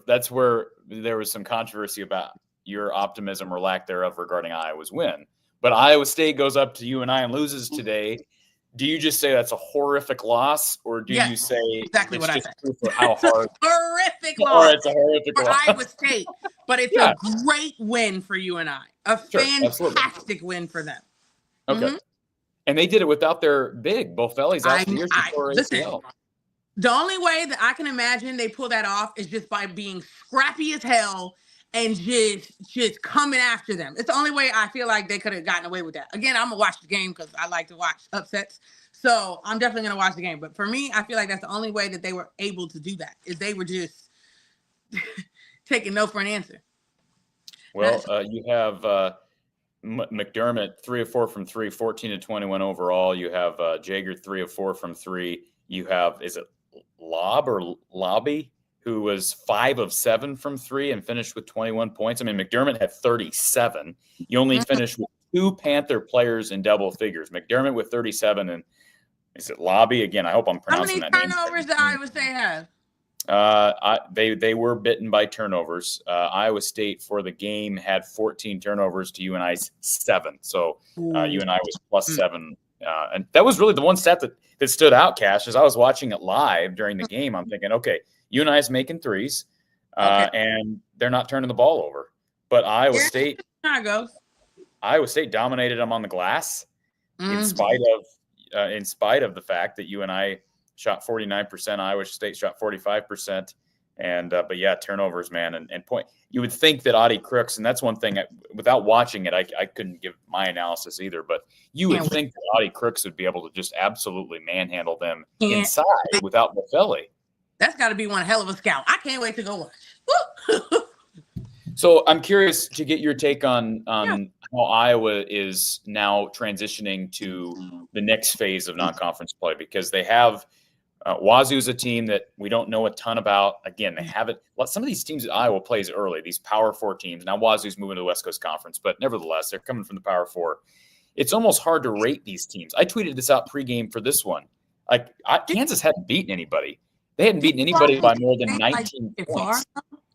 that's where there was some controversy about your optimism or lack thereof regarding Iowa's win. But Iowa State goes up to UNI and loses today. Do you just say that's a horrific loss, or do you say exactly what I said? For how hard horrific loss. Or it's a horrific loss for Iowa State, but it's a great win for UNI. A fantastic win for them. Okay. Mm-hmm. And they did it without their big. Bofelli's out the years before ACL. The only way that I can imagine they pull that off is just by being scrappy as hell and just coming after them. It's the only way I feel like they could have gotten away with that. Again, I'm going to watch the game because I like to watch upsets. So I'm definitely going to watch the game. But for me, I feel like that's the only way that they were able to do that, is they were just taking no for an answer. Well, you have McDermott 3 of 4 from 3, 14 to 21 overall. You have Jaeger 3 of 4 from 3. You have, is it Lobby, who was 5 of 7 from 3 and finished with 21 points. I mean, McDermott had 37. You only finished with 2 Panther players in double figures. McDermott with 37, and is it Lobby? Again, I hope I'm pronouncing that name. How many turnovers did Iowa State have? They were bitten by turnovers. Iowa State for the game had 14 turnovers to UNI's 7. So UNI was plus 7. And that was really the one stat that stood out, Cash. As I was watching it live during the game, I'm thinking, okay, UNI's making threes, and they're not turning the ball over. But Iowa State dominated them on the glass, in spite of the fact that UNI shot 49%, Iowa State shot 45%, and but yeah, turnovers, man, and point. You would think that Audie Crooks, and that's one thing. Without watching it, I couldn't give my analysis either. But you would think that Audie Crooks would be able to just absolutely manhandle them inside without Bofelli. That's got to be one hell of a scout. I can't wait to go watch. So I'm curious to get your take on how Iowa is now transitioning to the next phase of non-conference play, because they have Wazoo's a team that we don't know a ton about. Again, they haven't. Some of these teams that Iowa plays early, these Power 4 teams. Now Wazoo's moving to the West Coast Conference, but nevertheless, they're coming from the Power 4. It's almost hard to rate these teams. I tweeted this out pregame for this one. Kansas hadn't beaten anybody. They hadn't beaten anybody by more than 19 points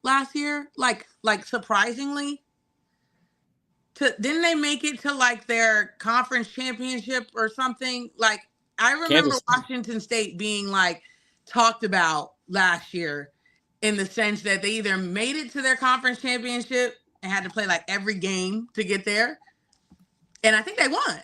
last year. Like surprisingly, didn't they make it to like their conference championship or something? Like I remember Washington State being like talked about last year, in the sense that they either made it to their conference championship and had to play like every game to get there. And I think they won.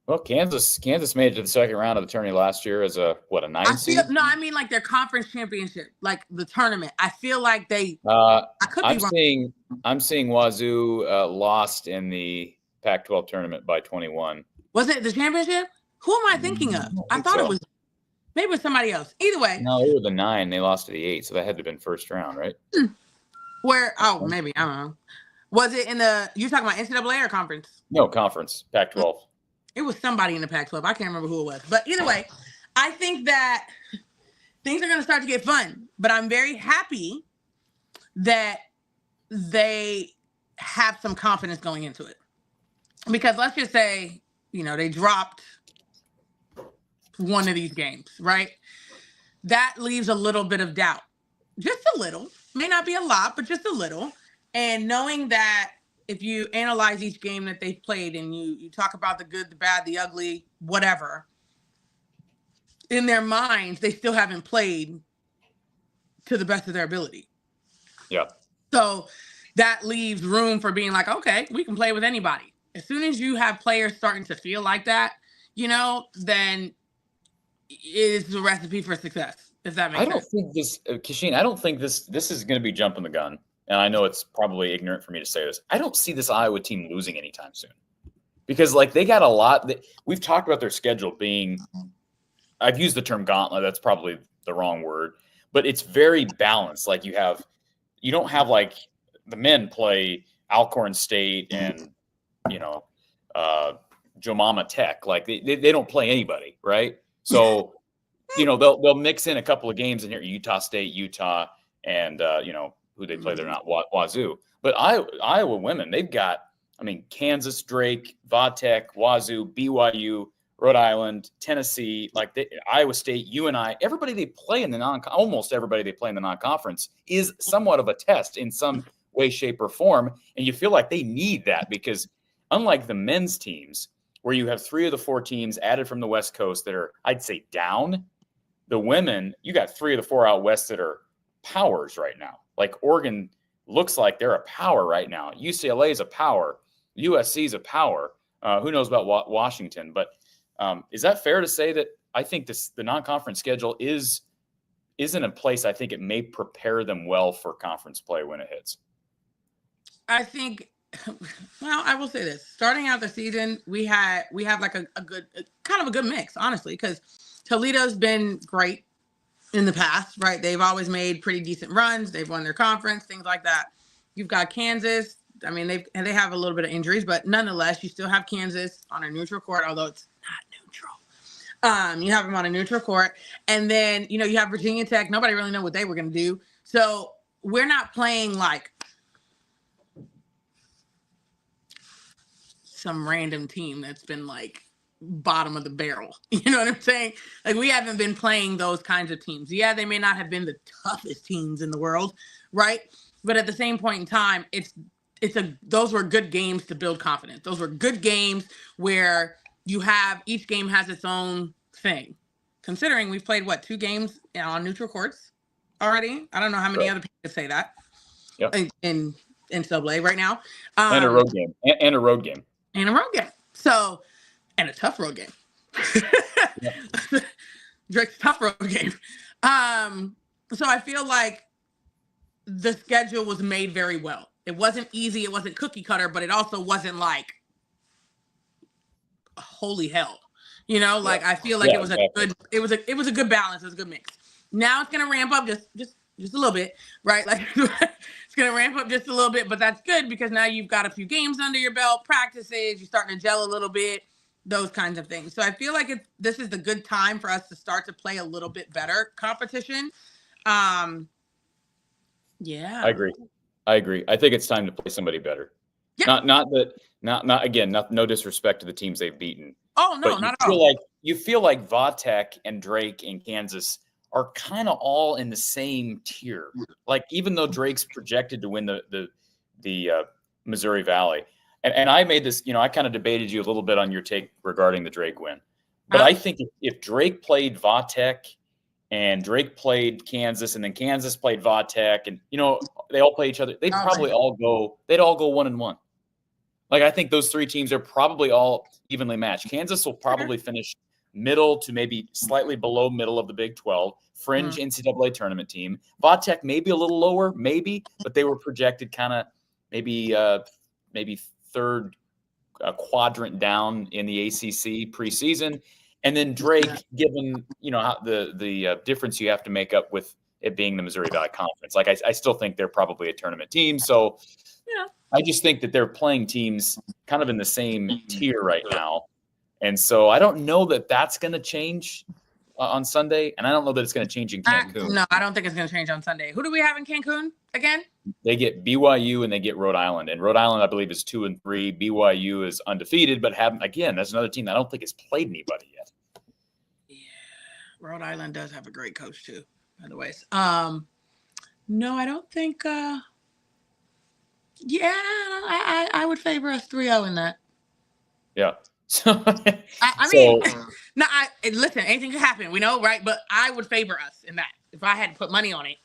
Well, Kansas made it to the second round of the tourney last year as a 9 seed? I mean like their conference championship, like the tournament. I feel like they. I could be wrong. I'm seeing Wazoo lost in the Pac-12 tournament by 21. Was it the championship? Who am I thinking of? I thought it was maybe it was somebody else. Either way. No, it was the 9. They lost to the 8, so that had to have been first round, right? Where? Oh, maybe I don't know. Was it in the? You talking about NCAA or conference? No, conference Pac-12. It was somebody in the Pac-12. I can't remember who it was. But either way, I think that things are going to start to get fun. But I'm very happy that they have some confidence going into it. Because let's just say, they dropped one of these games, right? That leaves a little bit of doubt. Just a little. May not be a lot, but just a little. And knowing that if you analyze each game that they've played and you talk about the good, the bad, the ugly, whatever, in their minds, they still haven't played to the best of their ability. Yeah. So that leaves room for being like, okay, we can play with anybody. As soon as you have players starting to feel like that, then it is the recipe for success, if that makes sense. I don't think this, Kachine, I don't think this is going to be jumping the gun. And I know it's probably ignorant for me to say this. I don't see this Iowa team losing anytime soon. Because, they got a lot. We've talked about their schedule being – I've used the term gauntlet. That's probably the wrong word. But it's very balanced. You don't have, the men play Alcorn State and, Jomama Tech. They don't play anybody, right? So, they'll mix in a couple of games in here, Utah State, Utah, and, who they play. They're not Wazoo. But Iowa women, they've got, Kansas, Drake, Vatech, Wazoo, BYU, Rhode Island, Tennessee, Iowa State, UNI, everybody they play in the almost everybody they play in the non-conference is somewhat of a test in some way, shape, or form. And you feel like they need that because unlike the men's teams, where you have 3 of the 4 teams added from the West Coast that are, I'd say, down, the women, you got 3 of the 4 out West that are powers right now. Oregon looks like they're a power right now. UCLA is a power. USC is a power. Who knows about Washington? But is that fair to say that I think the non-conference schedule isn't a place I think it may prepare them well for conference play when it hits? I think, well, I will say this. Starting out the season, we have a good mix, honestly, because Toledo's been great in the past, right? They've always made pretty decent runs. They've won their conference, things like that. You've got Kansas. They have a little bit of injuries, but nonetheless, you still have Kansas on a neutral court, although it's not neutral. You have them on a neutral court. And then, you have Virginia Tech. Nobody really knew what they were going to do. So we're not playing some random team that's been bottom of the barrel. You know what I'm saying? We haven't been playing those kinds of teams. Yeah, they may not have been the toughest teams in the world, right? But at the same point in time, those were good games to build confidence. Those were good games where each game has its own thing. Considering we've played 2 games on neutral courts already. I don't know how many other people say that. Yep. In NCAA right now. And a road game. And a road game. And a road game. So, and a tough road game. Drake's tough road game. So I feel like the schedule was made very well. It wasn't easy. It wasn't cookie cutter, but it also wasn't holy hell. I feel like it was it was a good balance. It was a good mix. Now it's gonna ramp up just a little bit, right? It's gonna ramp up just a little bit, but that's good because now you've got a few games under your belt, practices, you're starting to gel a little bit, those kinds of things. So I feel like this is the good time for us to start to play a little bit better competition. Yeah. I agree. I think it's time to play somebody better. Yeah. Not no disrespect to the teams they've beaten. Oh no, not at all. You feel like Vatech and Drake and Kansas are kind of all in the same tier. Even though Drake's projected to win the Missouri Valley, and I made this, I kind of debated you a little bit on your take regarding the Drake win, but I think if Drake played Vatech and Drake played Kansas, and then Kansas played Vatek, and they all play each other. They'd probably all go 1-1. Like, I think those three teams are probably all evenly matched. Kansas will probably finish middle to maybe slightly below middle of the Big 12, fringe NCAA tournament team. Vatek maybe a little lower, but they were projected kind of maybe third quadrant down in the ACC preseason. And then Drake, given how the difference you have to make up with it being the Missouri Valley Conference, like I still think they're probably a tournament team. So I just think that they're playing teams kind of in the same tier right now. And so I don't know that that's going to change on Sunday, and I don't know that it's going to change in Cancun. No, I don't think it's going to change on Sunday. Who do we have in Cancun again? They get BYU and they get Rhode Island. And Rhode Island, I believe, is 2-3. BYU is undefeated, but that's another team that I don't think has played anybody yet. Yeah, Rhode Island does have a great coach too, by the way. No, I don't think. I would favor us 3-0 in that. Yeah. Listen, anything could happen, we know, right? But I would favor us in that. If I had to put money on it,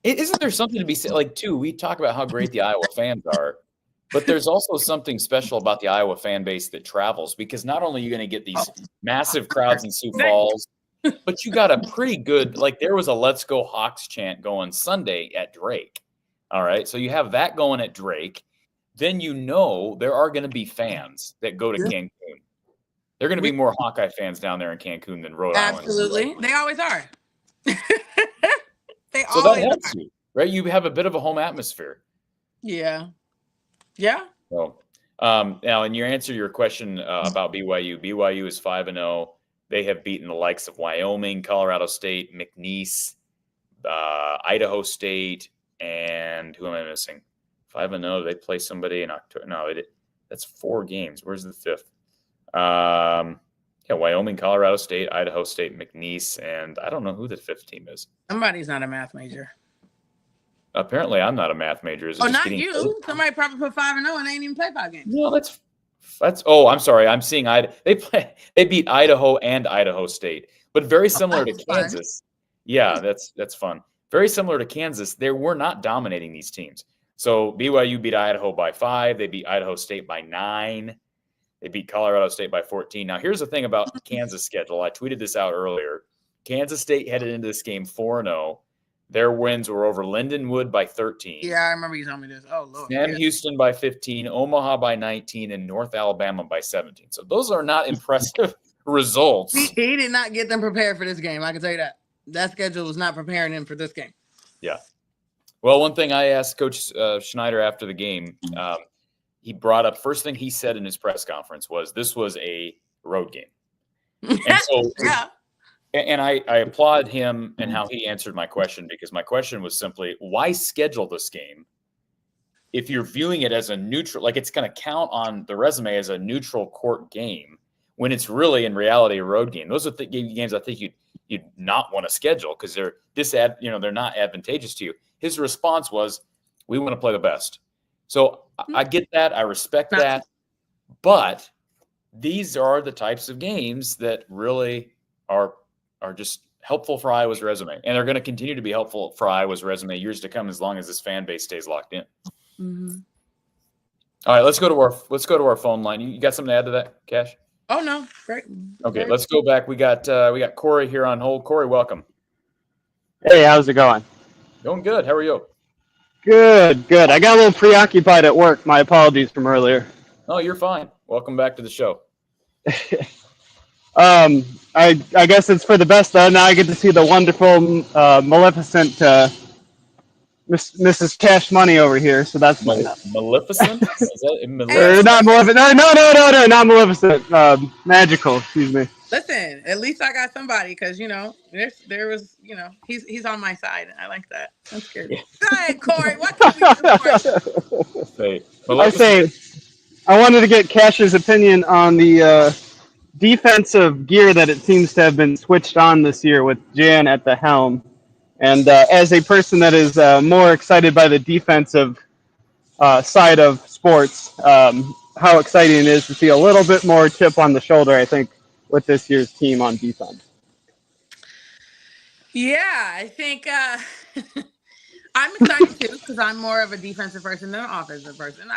Isn't there something to be said? Like, too, we talk about how great the Iowa fans are, but there's also something special about the Iowa fan base that travels, because not only are you going to get these massive crowds in Sioux Falls, but you got a pretty good, like, there was a "Let's Go Hawks" chant going Sunday at Drake. All right, so you have that going at Drake. Then there are going to be fans that go to Cancun. There are going to be more Hawkeye fans down there in Cancun than Rhode Island. Absolutely. They always are. So that helps you, right? You have a bit of a home atmosphere. Yeah. Yeah. So, now, in your answer to your question about BYU is 5-0. They have beaten the likes of Wyoming, Colorado State, McNeese, Idaho State, and who am I missing? 5-0. They play somebody in October. No, that's 4 games. Where's the 5th? Wyoming, Colorado State, Idaho State, McNeese, and I don't know who the 5th team is. Somebody's not a math major. Apparently, I'm not a math major. Not you. Paid? Somebody probably put 5-0 and they ain't even play 5 games. No, that's. Oh, I'm sorry. I'm seeing They beat Idaho and Idaho State, but very similar to Kansas. Fun. Yeah, that's fun. Very similar to Kansas. They were not dominating these teams. So BYU beat Idaho by 5. They beat Idaho State by 9. They beat Colorado State by 14. Now, here's the thing about Kansas' schedule. I tweeted this out earlier. Kansas State headed into this game 4-0. Their wins were over Lindenwood by 13. Yeah, I remember you telling me this. Oh, Lord. Sam Houston by 15, Omaha by 19, and North Alabama by 17. So those are not impressive results. He did not get them prepared for this game. I can tell you that. That schedule was not preparing him for this game. Yeah. Well, one thing I asked Coach Schneider after the game, he brought up, first thing he said in his press conference was, this was a road game. And so, yeah. And I applaud him and how he answered my question, because my question was simply, why schedule this game if you're viewing it as a neutral, like it's going to count on the resume as a neutral court game when it's really in reality a road game? Those are the games I think you'd not want to schedule because they're they're not advantageous to you. His response was, we want to play the best. So I get that. I respect that. But these are the types of games that really are just helpful for Iowa's resume. And they're going to continue to be helpful for Iowa's resume years to come as long as this fan base stays locked in. Mm-hmm. All right, let's go to our phone line. You got something to add to that, Cash? Oh, no. Great. Okay, let's go back. We got Corey here on hold. Corey, welcome. Hey, how's it going? Going good. How are you? Good. I got a little preoccupied at work. My apologies from earlier. Oh, you're fine. Welcome back to the show. I guess it's for the best. Now I get to see the wonderful, Maleficent Mrs. Cash Money over here, so that's Maleficent? Is that Maleficent? Not Maleficent. No, not Maleficent. Magical. Excuse me. Listen, at least I got somebody because there was he's on my side. I like that. That's good. Yeah. Go ahead, Corey. What can we do for you? I wanted to get Cash's opinion on the defensive gear that it seems to have been switched on this year with Jan at the helm. And as a person that is more excited by the defensive side of sports, how exciting it is to see a little bit more chip on the shoulder, I think, with this year's team on defense. Yeah, I think I'm excited too because I'm more of a defensive person than an offensive person.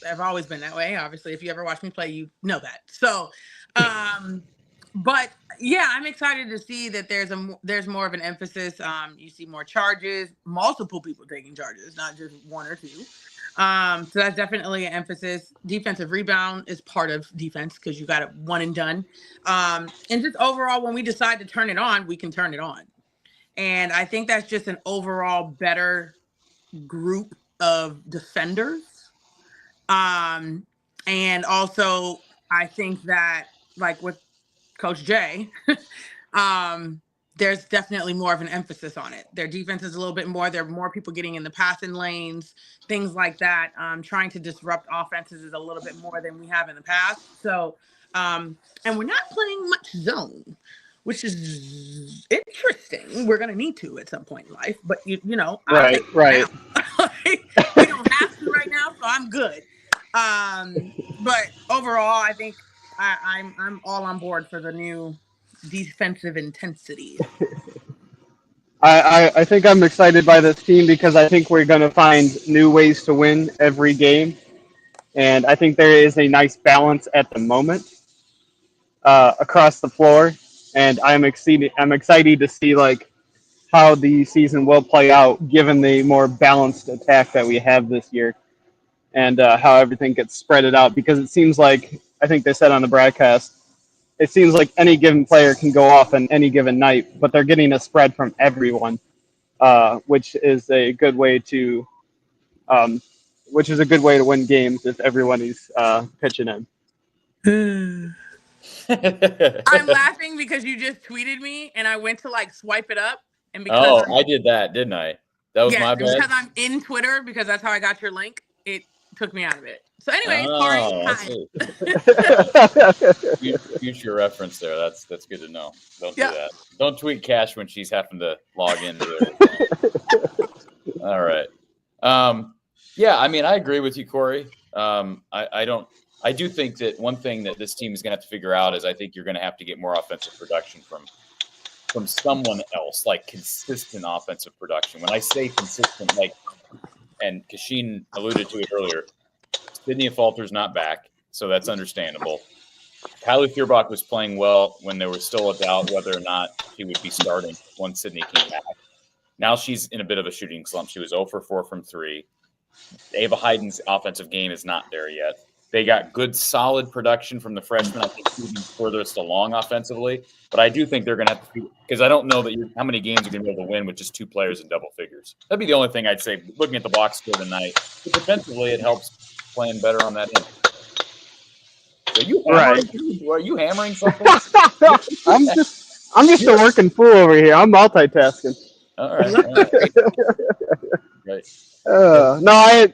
I've always been that way. Obviously, if you ever watch me play, you know that. So, but yeah, I'm excited to see that there's more of an emphasis. You see more charges, multiple people taking charges, not just one or two. So that's definitely an emphasis. Defensive rebound is part of defense because you got it one and done. And just overall, when we decide to turn it on, we can turn it on. And I think that's just an overall better group of defenders. And also I think that like with Coach J, there's definitely more of an emphasis on it. Their defense is a little bit more. There are more people getting in the passing lanes, things like that. Trying to disrupt offenses is a little bit more than we have in the past. So, and we're not playing much zone, which is interesting. We're going to need to at some point in life, but you know, right. We don't have to right now, so I'm good. But overall, I think I'm all on board for the new defensive intensity. I think I'm excited by this team because I think we're going to find new ways to win every game. And I think there is a nice balance at the moment across the floor. And I'm excited to see like how the season will play out given the more balanced attack that we have this year and how everything gets spread it out. Because it seems like, I think they said on the broadcast, it seems like any given player can go off on any given night, but they're getting a spread from everyone, which is a good way to win games if everyone is pitching in. I'm laughing because you just tweeted me and I went to like swipe it up, and because I did that, didn't I? That was my bad. Because I'm in Twitter, because that's how I got your link. It took me out of it. So anyway, Corey, future reference there. That's good to know. Don't do that. Don't tweet Cash when she's having to log into it. All right. Yeah, I mean, I agree with you, Corey. I do think that one thing that this team is going to have to figure out is I think you're going to have to get more offensive production from someone else, like consistent offensive production. When I say consistent, like, and Kachine alluded to it earlier, Sydney Falter's not back, so that's understandable. Kylie Feuerbach was playing well when there was still a doubt whether or not she would be starting once Sydney came back. Now she's in a bit of a shooting slump. She was 0 for 4 from 3. Ava Hayden's offensive game is not there yet. They got good, solid production from the freshmen. I think she's furthest along offensively. But I do think they're going to have to – because I don't know that how many games you're going to be able to win with just 2 players in double figures. That'd be the only thing I'd say, looking at the box score tonight. But defensively, it helps playing better on that end. Are you hammering something? I'm just a working fool over here. I'm multitasking. All right. Right. No, I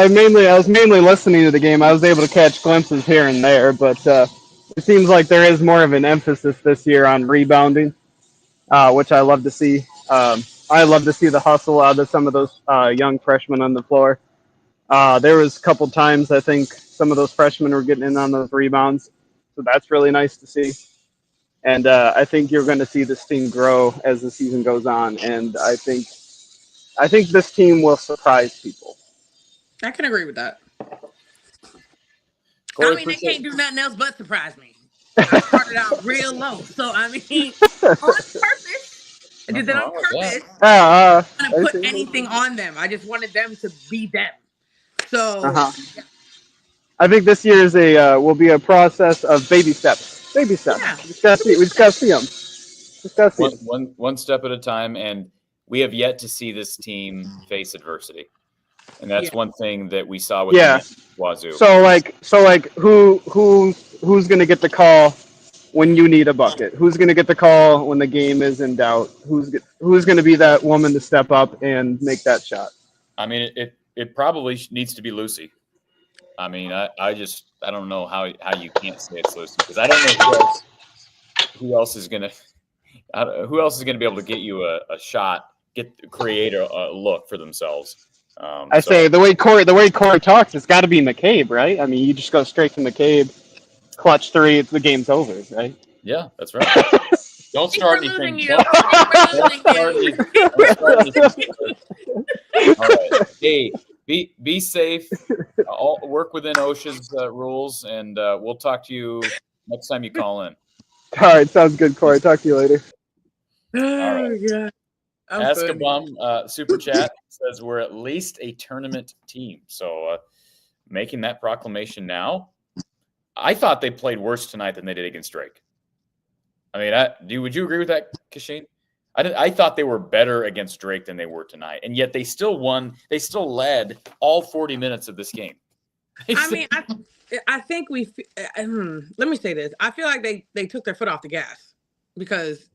was mainly listening to the game. I was able to catch glimpses here and there, but it seems like there is more of an emphasis this year on rebounding, which I love to see. I love to see the hustle out of some of those young freshmen on the floor. There was a couple times I think some of those freshmen were getting in on those rebounds, so that's really nice to see. And I think you're going to see this team grow as the season goes on, and I think this team will surprise people. I can agree with that. Corey, I mean, they can't do nothing else but surprise me. I started out real low, so I mean, on purpose. I did that on purpose. I didn't put anything on them. I just wanted them to be them. So, I think this year is will be a process of baby steps. Baby steps. Yeah. We just gotta see them. One step at a time, and we have yet to see this team face adversity. And that's one thing that we saw with Wazoo. So who's going to get the call when you need a bucket? Who's going to get the call when the game is in doubt? Who's going to be that woman to step up and make that shot? I mean, it probably needs to be Lucy. I mean, I don't know how you can't say it's Lucy, because I don't know who else is going to be able to get you a shot, create a look for themselves. Say the way Corey talks, it's got to be McCabe, right? I mean, you just go straight to McCabe, clutch 3, the game's over, right? Yeah, that's right. Don't start We're anything. losing you. Don't start We're losing anything. you. Don't start anything. All right. Hey, be safe. Work within OSHA's rules, and we'll talk to you next time you call in. All right, sounds good, Corey. Talk to you later. All right. Oh, God. Ask a Bum super chat says we're at least a tournament team. So making that proclamation now. I thought they played worse tonight than they did against Drake. I mean, would you agree with that, Kachine? I thought they were better against Drake than they were tonight, and yet they still won. They still led all 40 minutes of this game. I think let me say this. I feel like they took their foot off the gas because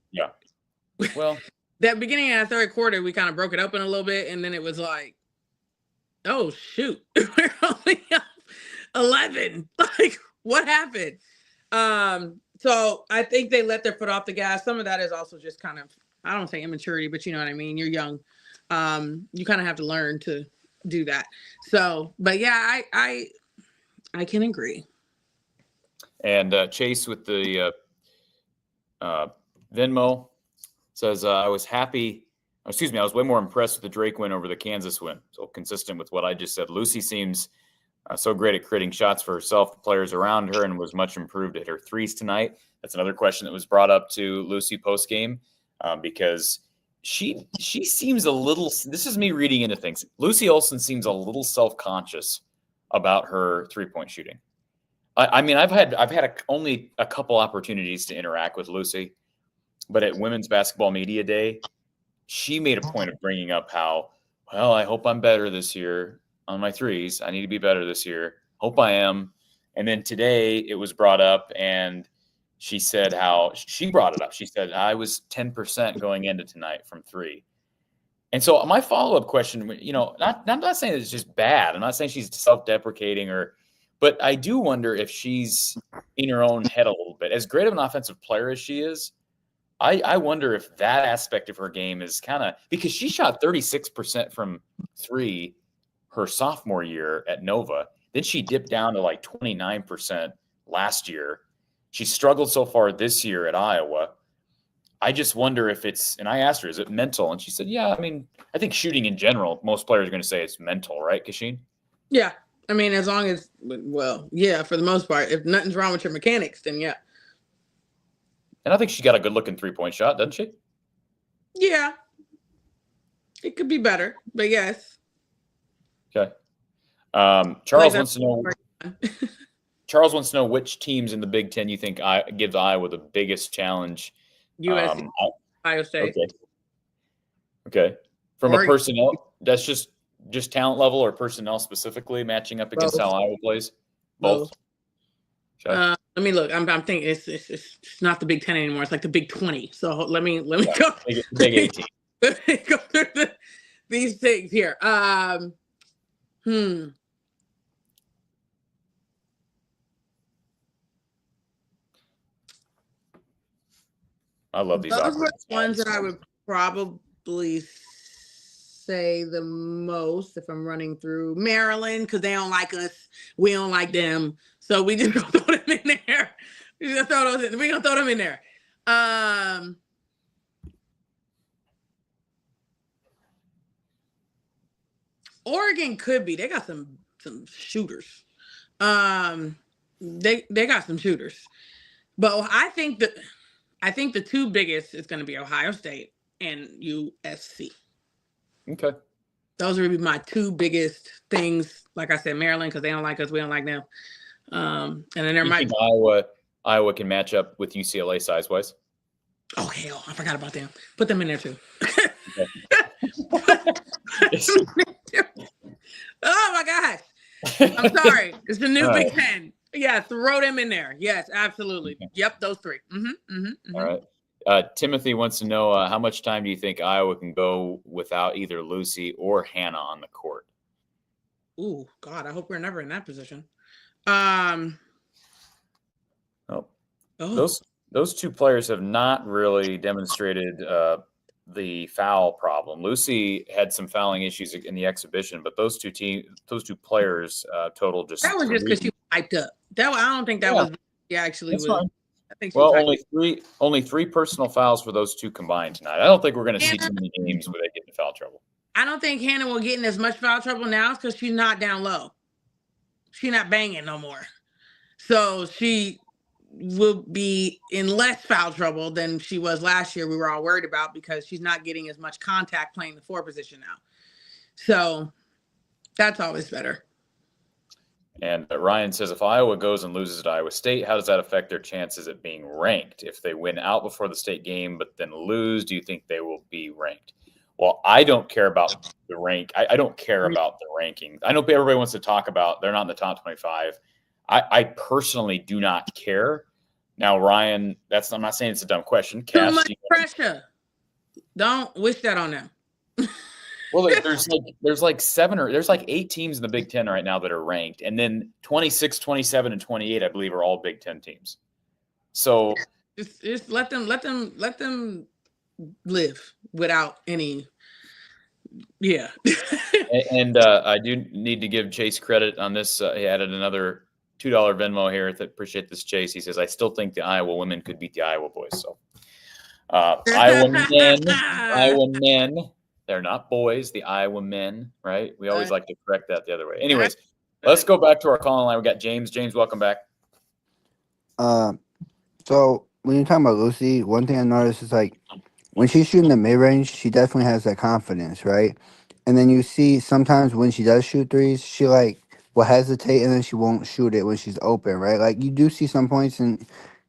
well, that beginning of that third quarter, we kind of broke it open a little bit, and then it was like, oh shoot, we're only up 11. Like, what happened? So I think they let their foot off the gas. Some of that is also just kind of, I don't say immaturity, but you know what I mean. You're young. You kind of have to learn to do that. So, but yeah, I can agree. And Chase with the Venmo says, I was way more impressed with the Drake win over the Kansas win. So consistent with what I just said. Lucy seems so great at creating shots for herself, the players around her, and was much improved at her threes tonight. That's another question that was brought up to Lucy post-game because she seems a little – this is me reading into things. Lucy Olsen seems a little self-conscious about her three-point shooting. I mean, I've had only a couple opportunities to interact with Lucy, but at Women's Basketball Media Day, she made a point of bringing up how, well, I hope I'm better this year on my threes. I need to be better this year. Hope I am. And then today it was brought up, and she said how she brought it up. She said, I was 10% going into tonight from three. And so my follow-up question, I'm not saying it's just bad. I'm not saying she's self-deprecating but I do wonder if she's in her own head a little bit. As great of an offensive player as she is, I wonder if that aspect of her game is kind of – because she shot 36% from three her sophomore year at Nova. Then she dipped down to like 29% last year. She struggled so far this year at Iowa. I just wonder if it's – and I asked her, is it mental? And she said, yeah, I mean, I think shooting in general, most players are going to say it's mental, right, Kachine? Yeah. I mean, as long as – well, yeah, for the most part. If nothing's wrong with your mechanics, then yeah. And I think she got a good-looking three-point shot, doesn't she? Yeah. It could be better, but yes. Okay. Charles wants to know. Charles wants to know which teams in the Big Ten you think gives Iowa the biggest challenge. USC, Ohio State. Okay. From Oregon. A personnel, that's just talent level or personnel specifically matching up against how Iowa plays. Both. Okay. Let me look. I'm thinking it's not the Big 10 anymore. It's like the Big 20. So let me go. Big 18. Let me go through these things here. I love these. Those were the ones that I would probably say the most if I'm running through. Maryland, because they don't like us. We don't like them. So we just gonna throw them in there. We're gonna throw them in there. Oregon could be. They got some shooters. They got some shooters. But I think the two biggest is going to be Ohio State and USC. Okay. Those would be my two biggest things. Like I said, Maryland, because they don't like us, we don't like them. And then there might be Iowa can match up with UCLA size-wise. Oh hell, I forgot about them. Put them in there too. Oh my gosh. I'm sorry. It's the new Big Ten. Yeah, throw them in there. Yes, absolutely. Yep, those three. All right. Timothy wants to know how much time do you think Iowa can go without either Lucy or Hannah on the court? Ooh, God, I hope we're never in that position. Those two players have not really demonstrated the foul problem. Lucy had some fouling issues in the exhibition, but those two players total just. That was just because she was hyped up. I don't think that was. Yeah, actually, That's fine. think she's Well, tight. only three personal fouls for those two combined tonight. I don't think we're going to see too many games where they get into foul trouble. I don't think Hannah will get in as much foul trouble now because she's not down low. She's not banging no more. So she will be in less foul trouble than she was last year. We were all worried about because she's not getting as much contact playing the 4 position now. So that's always better. And Ryan says, if Iowa goes and loses at Iowa State, how does that affect their chances at being ranked? If they win out before the state game but then lose, do you think they will be ranked? Well, I don't care about the rank. I don't care about the ranking. I know everybody wants to talk about they're not in the top 25. I personally do not care. Now, Ryan, I'm not saying it's a dumb question. Cash, too much pressure. Don't wish that on them. Well, there's like 8 teams in the Big Ten right now that are ranked, and then 26, 27, and 28, I believe, are all Big Ten teams. So just let them live without any. Yeah. and I do need to give Chase credit on this. He added another $2 Venmo here. Appreciate this, Chase. He says, I still think the Iowa women could beat the Iowa boys. So Iowa men. They're not boys, the Iowa men, right? We always like to correct that the other way. Anyways, let's go back to our calling line. We got James. James, welcome back. So when you're talking about Lucy, one thing I noticed is like when she's shooting the mid range, she definitely has that confidence, right? And then you see sometimes when she does shoot threes, she like will hesitate and then she won't shoot it when she's open, right? Like you do see some points and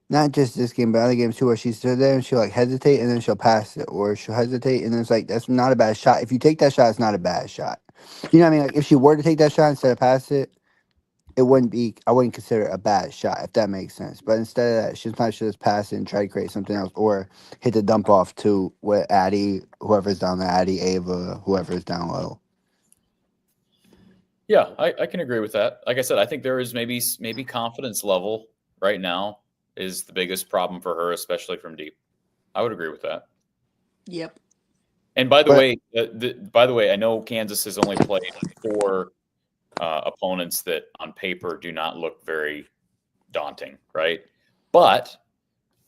not just this game, but other games too, where she's stood there and she'll like hesitate and then she'll pass it, or she'll hesitate and then it's like that's not a bad shot. If you take that shot, it's not a bad shot. You know what I mean? Like if she were to take that shot instead of pass it, I wouldn't consider it a bad shot, if that makes sense. But instead of that, sometimes she'll just pass it and try to create something else, or hit the dump off to with Addie, whoever's down there, Addie, Ava, whoever's down low. Yeah, I can agree with that. Like I said, I think there is maybe confidence level right now is the biggest problem for her, especially from deep. I would agree with that. Yep. And by the way, I know Kansas has only played 4 opponents that on paper do not look very daunting, right? But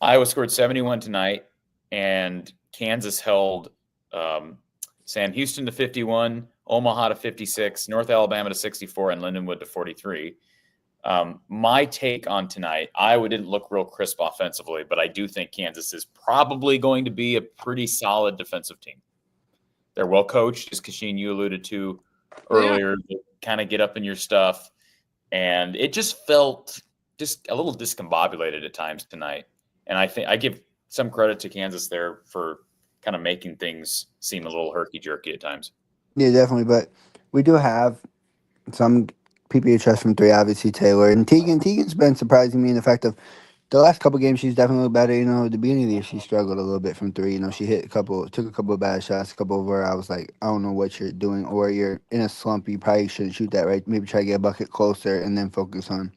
Iowa scored 71 tonight, and Kansas held Sam Houston to 51, Omaha to 56, North Alabama to 64, and Lindenwood to 43. My take on tonight, Iowa didn't look real crisp offensively, but I do think Kansas is probably going to be a pretty solid defensive team. They're well coached, as Kachine, you alluded to earlier. Yeah. Kind of get up in your stuff, and it just felt just a little discombobulated at times tonight. And I think I give some credit to Kansas there for kind of making things seem a little herky-jerky at times. Yeah, definitely. But we do have some people you trust from 3, obviously Taylor and Tegan. Tegan's been surprising me in the fact of the last couple games she's definitely better. You know, at the beginning of the year she struggled a little bit from 3. You know, she took a couple of bad shots, a couple where I was like, I don't know what you're doing, or you're in a slump. You probably shouldn't shoot that, right? Maybe try to get a bucket closer and then focus on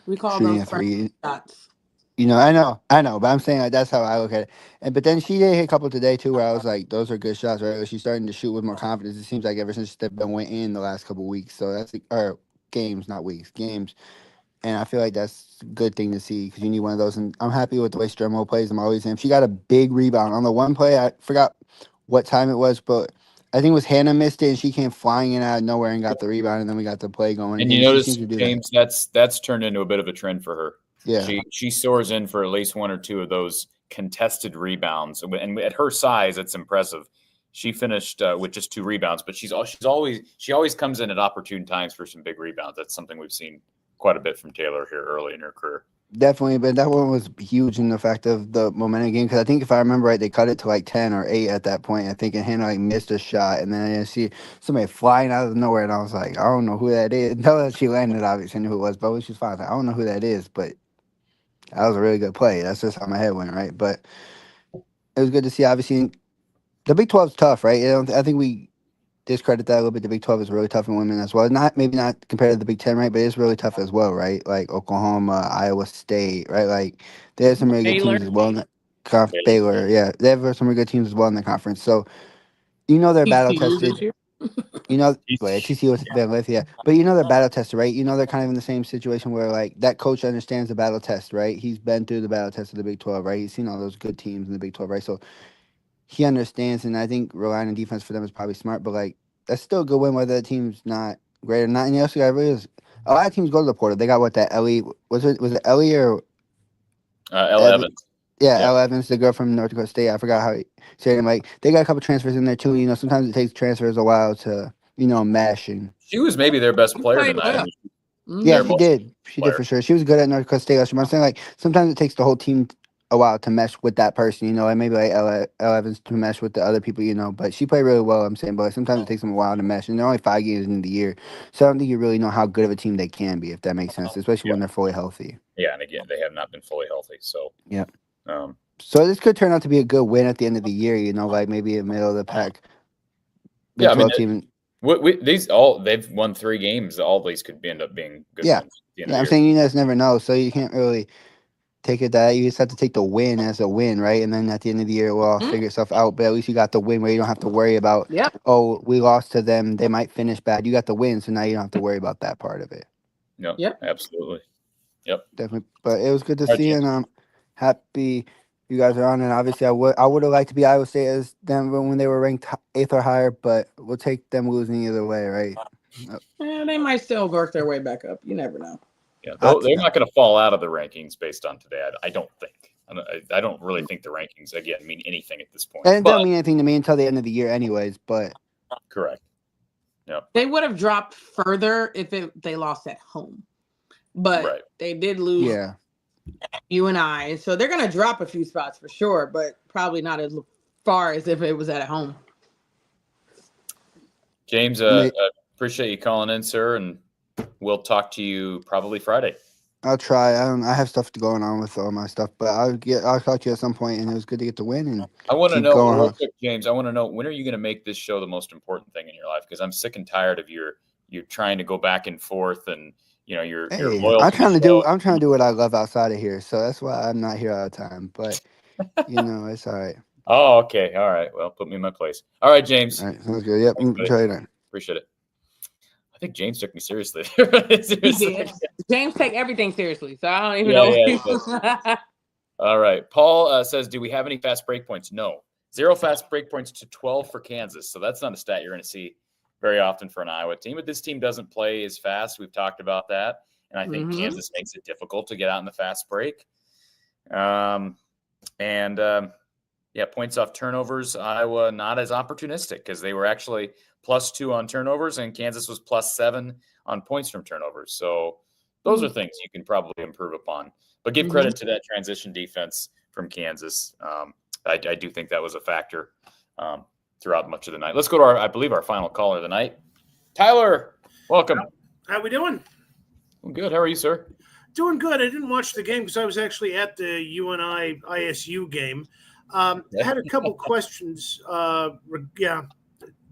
we call shooting those a 3 shots. You know, I know, but I'm saying like that's how I look at it. But then she did hit a couple today too, where I was like, those are good shots, right? She's starting to shoot with more confidence. It seems like ever since she's been went in the last couple of weeks. So that's games, not weeks, games. And I feel like that's a good thing to see because you need one of those. And I'm happy with the way Stremo plays. I'm always in. She got a big rebound on the one play. I forgot what time it was, but I think it was Hannah missed it and she came flying in out of nowhere and got the rebound, and then we got the play going. And you notice, James, that's turned into a bit of a trend for her. Yeah, she soars in for at least 1 or 2 of those contested rebounds, and at her size, it's impressive. She finished with just 2 rebounds, but she always comes in at opportune times for some big rebounds. That's something we've seen quite a bit from Taylor here early in her career. Definitely, but that one was huge in the fact of the momentum game, because I think if I remember right, they cut it to like 10 or 8 at that point. I think, and Hannah like missed a shot, and then I didn't see somebody flying out of nowhere, and I was like, I don't know who that is. Until that she landed, obviously I knew who it was, but when she was fine, I was like, I don't know who that is, but that was a really good play. That's just how my head went, right? But it was good to see. Obviously, the Big 12 is tough, right? I think we discredit that a little bit. The Big 12 is really tough in women as well. Maybe not compared to the Big 10, right? But it's really tough as well, right? Like Oklahoma, Iowa State, right? Like there's some really good teams as well in the conference. Baylor, yeah, they have some really good teams as well in the conference. So you know they're battle tested. Well, TCU was Van Lith, yeah. But they're battle tester, right? They're kind of in the same situation where like that coach understands the battle test, right? He's been through the battle test of the Big 12, right? He's seen all those good teams in the Big 12, right? So he understands, and I think relying on defense for them is probably smart. But like that's still a good win whether the team's not great or not. And you also got really a lot of teams go to the portal. They got that Ellie was it Ellie or Ella Evans. Yeah, Ella Evans, the girl from North Dakota State. I forgot how he said it. Like they got a couple transfers in there too. Sometimes it takes transfers a while to mesh. And she was maybe their best player tonight. Yeah, she did. She did for sure. She was good at North Dakota State last year. I'm saying like sometimes it takes the whole team a while to mesh with that person, and maybe like Ella Evans to mesh with the other people, But she played really well. I'm saying, but like, sometimes it takes them a while to mesh, and they're only 5 games in the year, so I don't think you really know how good of a team they can be, if that makes sense, especially when they're fully healthy. Yeah, and again, they have not been fully healthy, so yeah. So this could turn out to be a good win at the end of the year, like maybe a middle of the pack. Yeah, I mean, team. They've won 3 games. All these could end up being good wins. I'm saying you just never know, so you can't really take it that you just have to take the win as a win, right? And then at the end of the year, well, figure itself out. But at least you got the win where you don't have to worry about, oh, we lost to them. They might finish bad. You got the win, so now you don't have to worry about that part of it. No, absolutely. Yep. Definitely. But it was good to see, and I'm happy you guys are on. And obviously, I would have liked to be Iowa State as them when they were ranked 8th or higher, but we'll take them losing either way, right? Yeah, they might still work their way back up. You never know. Yeah, they're not going to fall out of the rankings based on today. I don't think. I don't really think the rankings again mean anything at this point. And it doesn't mean anything to me until the end of the year, anyways. But correct. Yeah, they would have dropped further if they lost at home, but they did lose. Yeah. UNI, so they're going to drop a few spots for sure, but probably not as far as if it was at home. James, appreciate you calling in, sir, and we'll talk to you probably Friday. I'll try. I have stuff going on with all my stuff, but I'll talk to you at some point. And it was good to get the win. And I want to know, real quick, James. I want to know, when are you going to make this show the most important thing in your life? Because I'm sick and tired of you trying to go back and forth and. You're loyal. I'm trying to do what I love outside of here, so that's why I'm not here all the time. But it's all right. Oh, okay, all right. Well, put me in my place. All right, James. All right, sounds good. Yep, enjoy it. Appreciate it. I think James took me seriously. James take everything seriously, so I don't even know. All right. Paul says, "Do we have any fast break points?" No. 0 fast break points to 12 for Kansas. So that's not a stat you're going to see very often for an Iowa team, but this team doesn't play as fast. We've talked about that, and I think Kansas makes it difficult to get out in the fast break. Points off turnovers. Iowa not as opportunistic because they were actually +2 on turnovers, and Kansas was +7 on points from turnovers. So those are things you can probably improve upon. But give credit to that transition defense from Kansas. I do think that was a factor. Throughout much of the night. Let's go to our final caller of the night. Tyler, welcome. How we doing? I'm good. How are you, sir? Doing good. I didn't watch the game because I was actually at the UNI ISU game. I had a couple questions.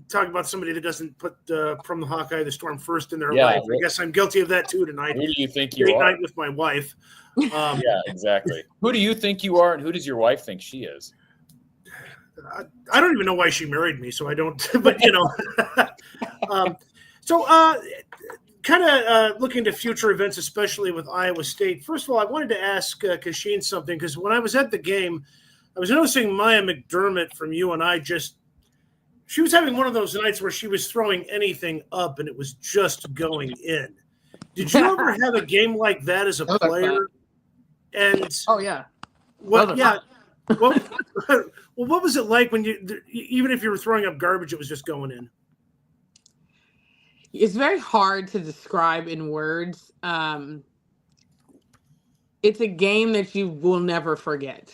Talking about somebody that doesn't put from the Hawkeye the Storm first in their life. I guess I'm guilty of that too tonight. Who do you think you are? Night with my wife. Yeah, exactly. Who do you think you are, and who does your wife think she is? I don't even know why she married me, so I don't. But kind of looking to future events, especially with Iowa State. First of all, I wanted to ask Kachine something because when I was at the game, I was noticing Maya McDermott from UNI she was having one of those nights where she was throwing anything up and it was just going in. Did you ever have a game like that as a player? And what was it like when even if you were throwing up garbage, it was just going in? It's very hard to describe in words. It's a game that you will never forget.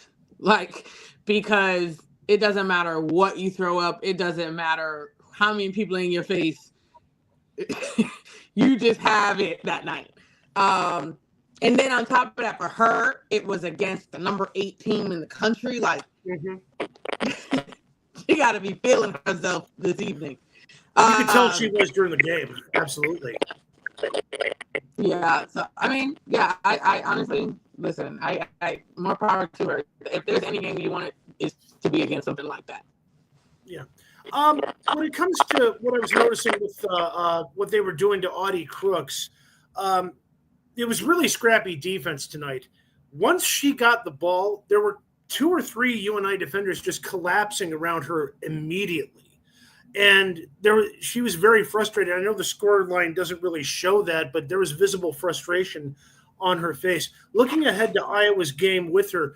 Because it doesn't matter what you throw up. It doesn't matter how many people in your face. You just have it that night. And then on top of that, for her, it was against the number 8 team in the country. She got to be feeling herself this evening. You could tell she was during the game. Absolutely. Yeah. So, I honestly, listen, I more power to her. If there's any game you want, it's to be against something like that. Yeah. When it comes to what I was noticing with what they were doing to Audie Crooks, it was really scrappy defense tonight. Once she got the ball, there were 2 or 3 UNI defenders just collapsing around her immediately. And she was very frustrated. I know the score line doesn't really show that, but there was visible frustration on her face. Looking ahead to Iowa's game with her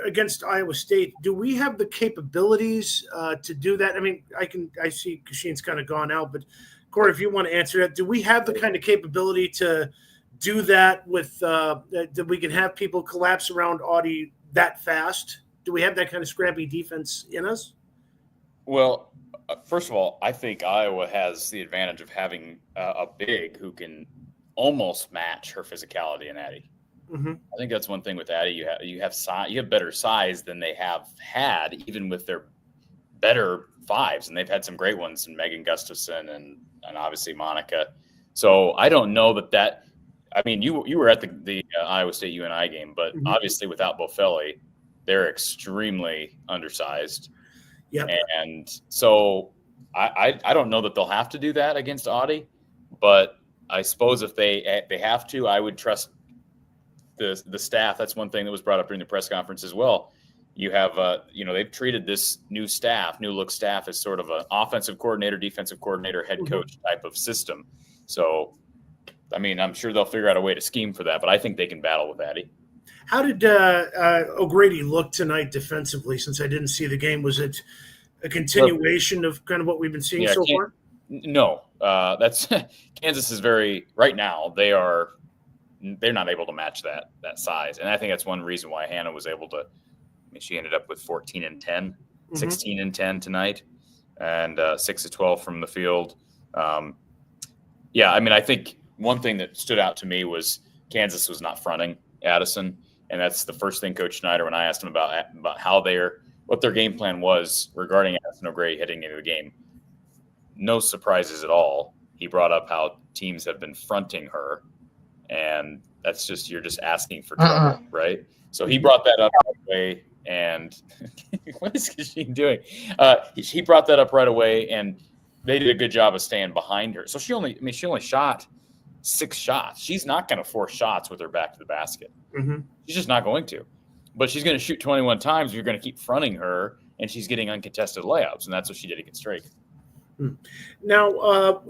against Iowa State, do we have the capabilities to do that? I mean, I see Kachine's kind of gone out, but Corey, if you want to answer that, do we have the kind of capability to do that with that we can have people collapse around Audie that fast? Do we have that kind of scrappy defense in us? Well, first of all, I think Iowa has the advantage of having a big who can almost match her physicality in Addie. Mm-hmm. I think that's one thing with Addie. You have better size than they have had, even with their better fives, and they've had some great ones in Megan Gustafson and obviously Monica. So I don't know that. I mean, you were at the Iowa State UNI game, but Mm-hmm. obviously without Bofelli, they're extremely undersized. Yeah, and so I don't know that they'll have to do that against Audie, but I suppose if they have to, I would trust the staff. That's one thing that was brought up during the press conference as well. You have, they've treated this new look staff as sort of an offensive coordinator, defensive coordinator, head coach type of system. So, I mean, I'm sure they'll figure out a way to scheme for that, but I think they can battle with Addie. How did O'Grady look tonight defensively? Since I didn't see the game, was it a continuation of kind of what we've been seeing so far? No, that's Kansas is right now. They're not able to match that size, and I think that's one reason why Hannah was able to. I mean, she ended up with 14 and 10, 16 and 10 tonight, and 6 of 12 from the field. I mean, I think one thing that stood out to me was Kansas was not fronting Addison, and that's the first thing Coach Schneider, when I asked him about how what their game plan was regarding Addison O'Grady heading into the game. No surprises at all. He brought up how teams have been fronting her, and that's just you're just asking for trouble, right? So he brought that up right away, and what is Kachine doing? He brought that up right away, and they did a good job of staying behind her. So she only shot 6 shots. She's not going to force shots with her back to the basket. Mm-hmm. She's just not going to. But she's going to shoot 21 times. You're going to keep fronting her, and she's getting uncontested layups, and that's what she did against Drake. Now,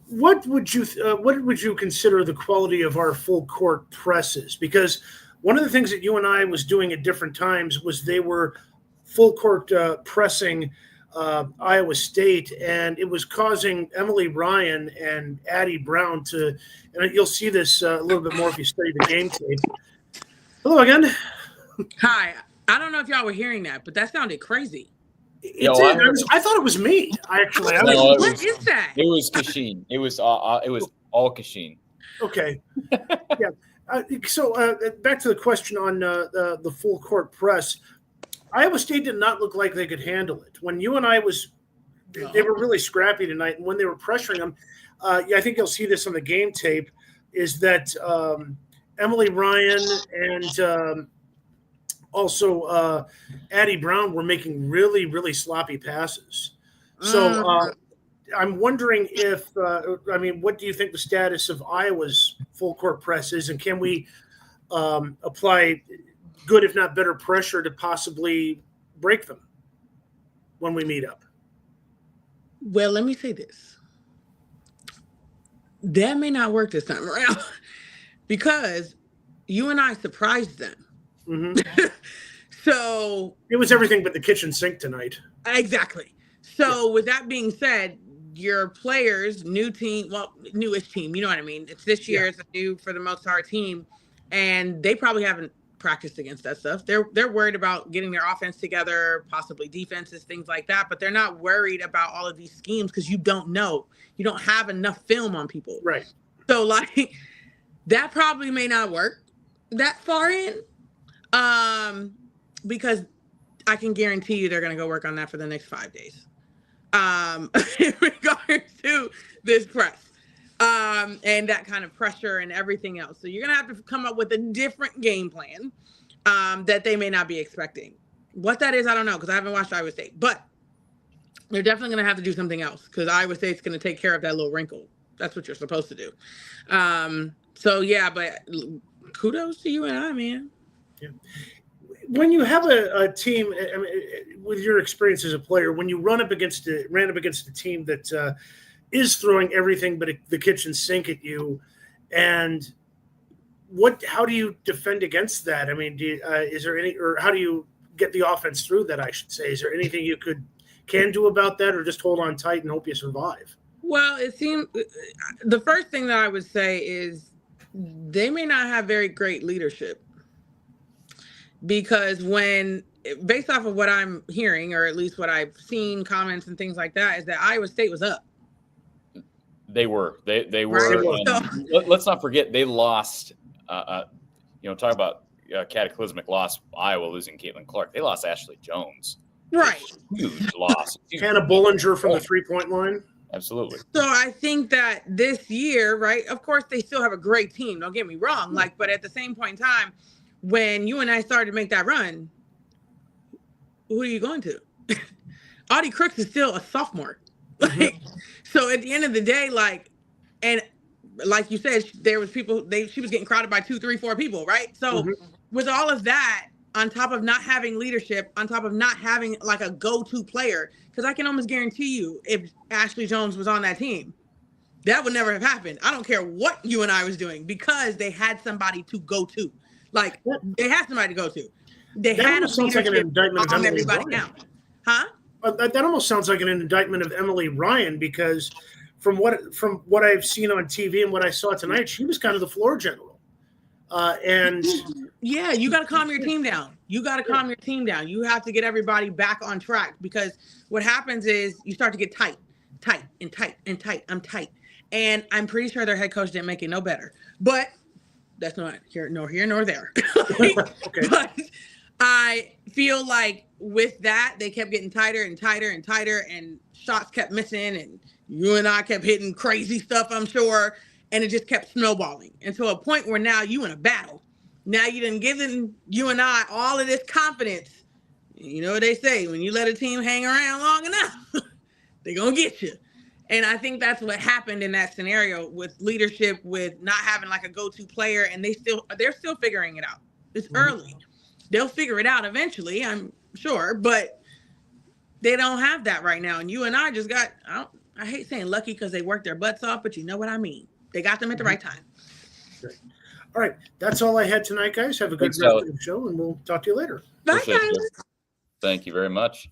what would you consider the quality of our full court presses? Because one of the things that you and I was doing at different times was they were full court pressing Iowa State, and it was causing Emily Ryan and Addie Brown to, and you'll see this a little bit more if you study the game tape. Hello again. Hi. I don't know if y'all were hearing that, but that sounded crazy. It did. I thought it was me, actually. What is that? It was Kachine. It was all Kachine. Okay. Yeah. So back to the question on the full court press. Iowa State did not look like they could handle it. When you and I they were really scrappy tonight. And when they were pressuring them, I think you'll see this on the game tape, is that Emily Ryan and also Addie Brown were making really, really sloppy passes. So I'm wondering if, what do you think the status of Iowa's full court press is, and can we apply good, if not better, pressure to possibly break them when we meet up? Well, let me say this. That may not work this time around because you and I surprised them. Mm-hmm. So it was everything but the kitchen sink tonight. Exactly. So with that being said, your players, newish team, you know what I mean? It's this year, it's a new, for the most part, team, and they probably haven't practiced against that stuff. They're worried about getting their offense together, possibly defenses, things like that, but they're not worried about all of these schemes because you don't know. You don't have enough film on people. Right. So that probably may not work that far in. Because I can guarantee you they're going to go work on that for the next 5 days. In regards to this press, and that kind of pressure and everything else. So you're going to have to come up with a different game plan, that they may not be expecting. What that is, I don't know, because I haven't watched Iowa State. But They're definitely going to have to do something else because Iowa State's going to take care of that little wrinkle. That's what you're supposed to do. So, yeah, but kudos to UNI, man. Yeah. When you have a team, I mean, with your experience as a player, when you ran up against a team that is throwing everything but the kitchen sink at you, and how do you defend against that? I mean, is there any, or how do you get the offense through that? I should say, is there anything you can do about that, or just hold on tight and hope you survive? Well, it seems the first thing that I would say is they may not have very great leadership. Because based off of what I'm hearing, or at least what I've seen, comments and things like that, is that Iowa State was up. They were. They were. Right. Let's not forget they lost. Talk about cataclysmic loss. Iowa losing Caitlin Clark. They lost Ashley Jones. Right. Huge loss. Hannah Bollinger from the 3-point line. Absolutely. So I think that this year, right? Of course, they still have a great team. Don't get me wrong. But at the same point in time, when you and I started to make that run, who are you going to? Audie Crooks is still a sophomore. So at the end of the day, and like you said, there was people, she was getting crowded by 2, 3, 4 people, right? So with all of that, on top of not having leadership, on top of not having a go-to player, because I can almost guarantee you if Ashley Jones was on that team, that would never have happened. I don't care what you and I was doing because they had somebody to go to. They had somebody to go to. They had a sounds like an indictment of everybody now. Huh? That almost sounds like an indictment of Emily Ryan, because from what I've seen on TV and what I saw tonight, she was kind of the floor general. Yeah, you got to calm your team down. You have to get everybody back on track, because what happens is you start to get tight. I'm tight. And I'm pretty sure their head coach didn't make it no better. But that's not here nor there. Okay. But I feel like with that, they kept getting tighter and tighter and tighter, and shots kept missing, and you and I kept hitting crazy stuff, I'm sure, and it just kept snowballing. And to a point where now you in a battle. Now you done given you and I all of this confidence. You know what they say, when you let a team hang around long enough, they're going to get you. And I think that's what happened in that scenario with leadership, with not having a go-to player, and they're still figuring it out. It's early. They'll figure it out eventually, I'm sure, but they don't have that right now. And you and I just got, I hate saying lucky because they worked their butts off, but you know what I mean. They got them at the right time. Great. All right. That's all I had tonight, guys. Have a good rest of the show, and we'll talk to you later. Bye, guys. Thank you very much.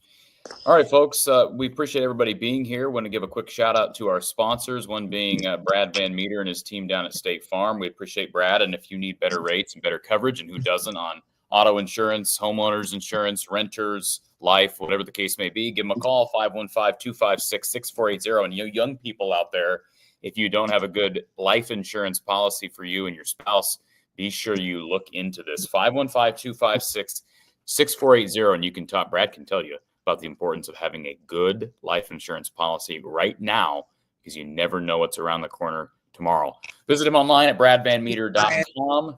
All right, folks, we appreciate everybody being here. Want to give a quick shout out to our sponsors, one being Brad Van Meter and his team down at State Farm. We appreciate Brad. And if you need better rates and better coverage, and who doesn't, on auto insurance, homeowners insurance, renters, life, whatever the case may be, give them a call, 515-256-6480. And you young people out there, if you don't have a good life insurance policy for you and your spouse, be sure you look into this. 515-256-6480. And you can talk, Brad can tell you about the importance of having a good life insurance policy right now, because you never know what's around the corner tomorrow. Visit him online at bradvanmeter.com.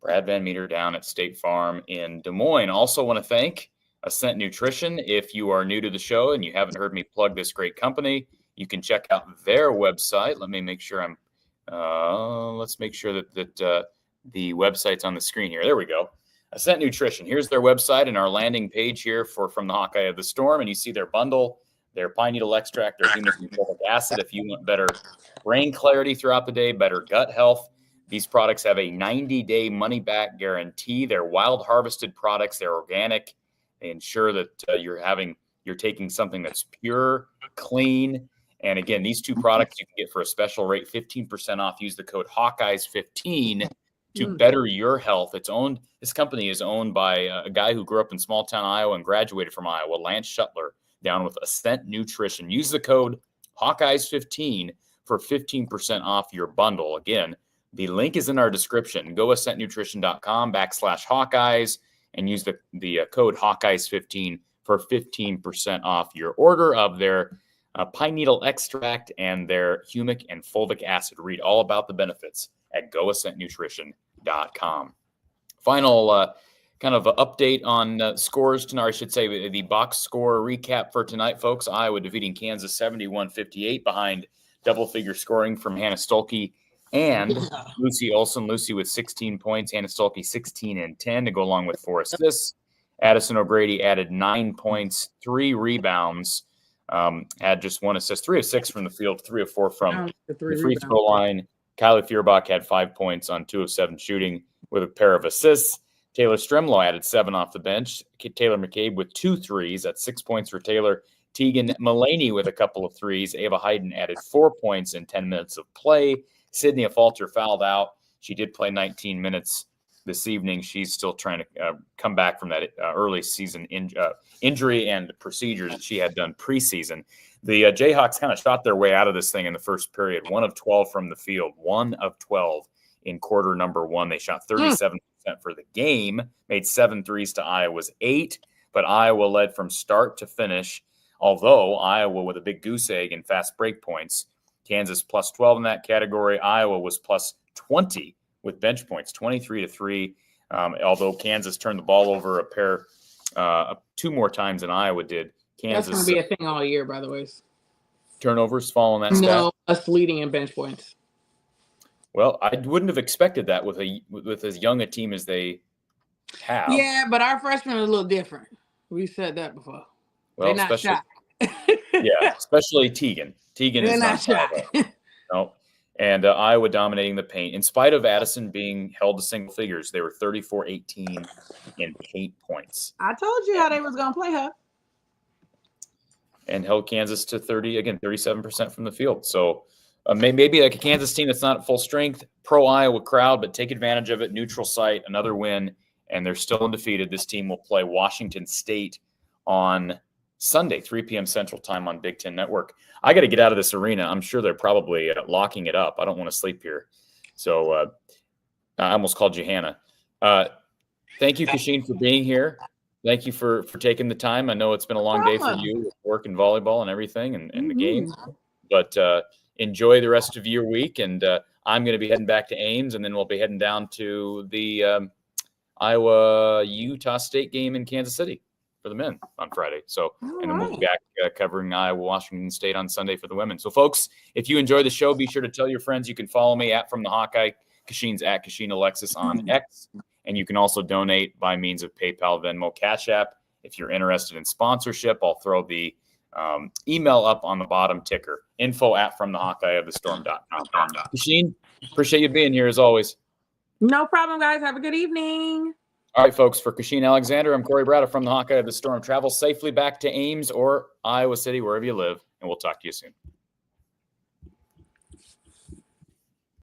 Brad Van Meter down at State Farm in Des Moines. Also want to thank Ascent Nutrition. If you are new to the show and you haven't heard me plug this great company, you can check out their website. Let me make sure let's make sure that the website's on the screen here. There we go. Ascent Nutrition. Here's their website and our landing page here from the Hawkeye of the Storm. And you see their bundle, their pine needle extract, their humic and fulvic acid. If you want better brain clarity throughout the day, better gut health, these products have a 90-day money-back guarantee. They're wild harvested products. They're organic. They ensure that you're taking something that's pure, clean. And again, these two products you can get for a special rate, 15% off. Use the code Hawkeyes15 to better your health. This company is owned by a guy who grew up in small town Iowa and graduated from Iowa, Lance Shuttler, down with Ascent Nutrition. Use the code Hawkeyes15 for 15% off your bundle. Again, the link is in our description. Go ascentnutrition.com/Hawkeyes and use the code Hawkeyes15 for 15% off your order of their pine needle extract and their humic and fulvic acid. Read all about the benefits at goascentnutrition.com. Final kind of an update on scores tonight. I should say the box score recap for tonight, folks. Iowa defeating Kansas 71-58 behind double-figure scoring from Hannah Stuelke and Lucy Olsen. Lucy with 16 points, Hannah Stuelke 16 and 10 to go along with 4 assists. Addison O'Brady added 9 points, 3 rebounds, had just 1 assist, 3 of 6 from the field, 3 of 4 from the free throw line. Kylie Feuerbach had 5 points on 2 of 7 shooting with a pair of assists. Taylor Stremlow added 7 off the bench. Taylor McCabe with 2 threes. That's 6 points for Taylor. Tegan Mullaney with a couple of threes. Ava Hayden added 4 points in 10 minutes of play. Sydney Falter fouled out. She did play 19 minutes this evening. She's still trying to come back from that early season injury and procedures that she had done preseason. The Jayhawks kind of shot their way out of this thing in the first period. 1 of 12 from the field. 1 of 12 in quarter number 1. They shot 37% for the game, made 7 threes to Iowa's 8, but Iowa led from start to finish, although Iowa with a big goose egg and fast break points. Kansas plus 12 in that category. Iowa was plus 20 with bench points, 23-3, although Kansas turned the ball over 2 more times than Iowa did. Kansas, that's going to be a thing all year, by the way. Turnovers following that stat? No, us leading in bench points. Well, I wouldn't have expected that with as young a team as they have. Yeah, but our freshmen are a little different. We said that before. Well, they're not shy. Yeah, especially Tegan. Tegan is not shy. No. And Iowa dominating the paint. In spite of Addison being held to single figures, they were 34-18 in paint points. I told you how they was going to play her. And held Kansas to 37% from the field. So maybe like a Kansas team that's not at full strength, pro-Iowa crowd, but take advantage of it. Neutral site, another win, and they're still undefeated. This team will play Washington State on Sunday, 3 p.m. Central Time on Big Ten Network. I got to get out of this arena. I'm sure they're probably locking it up. I don't want to sleep here. So I almost called you Hannah. Thank you, Kachine, for being here. Thank you for taking the time. I know it's been a long day for you with work and volleyball and everything and the game. But enjoy the rest of your week. And I'm going to be heading back to Ames, and then we'll be heading down to the Iowa-Utah State game in Kansas City for the men on Friday. So, and then we'll be back covering Iowa-Washington State on Sunday for the women. So, folks, if you enjoy the show, be sure to tell your friends. You can follow me at From the Hawkeye. Kashine's at Kachine Alexis on X. And you can also donate by means of PayPal, Venmo, Cash App. If you're interested in sponsorship, I'll throw the email up on the bottom ticker, info@fromthehawkeyeofthestorm.com. Kachine, appreciate you being here as always. No problem, guys. Have a good evening. All right, folks, for Kachine Alexander, I'm Corey Brada from the Hawkeye of the Storm. Travel safely back to Ames or Iowa City, wherever you live, and we'll talk to you soon.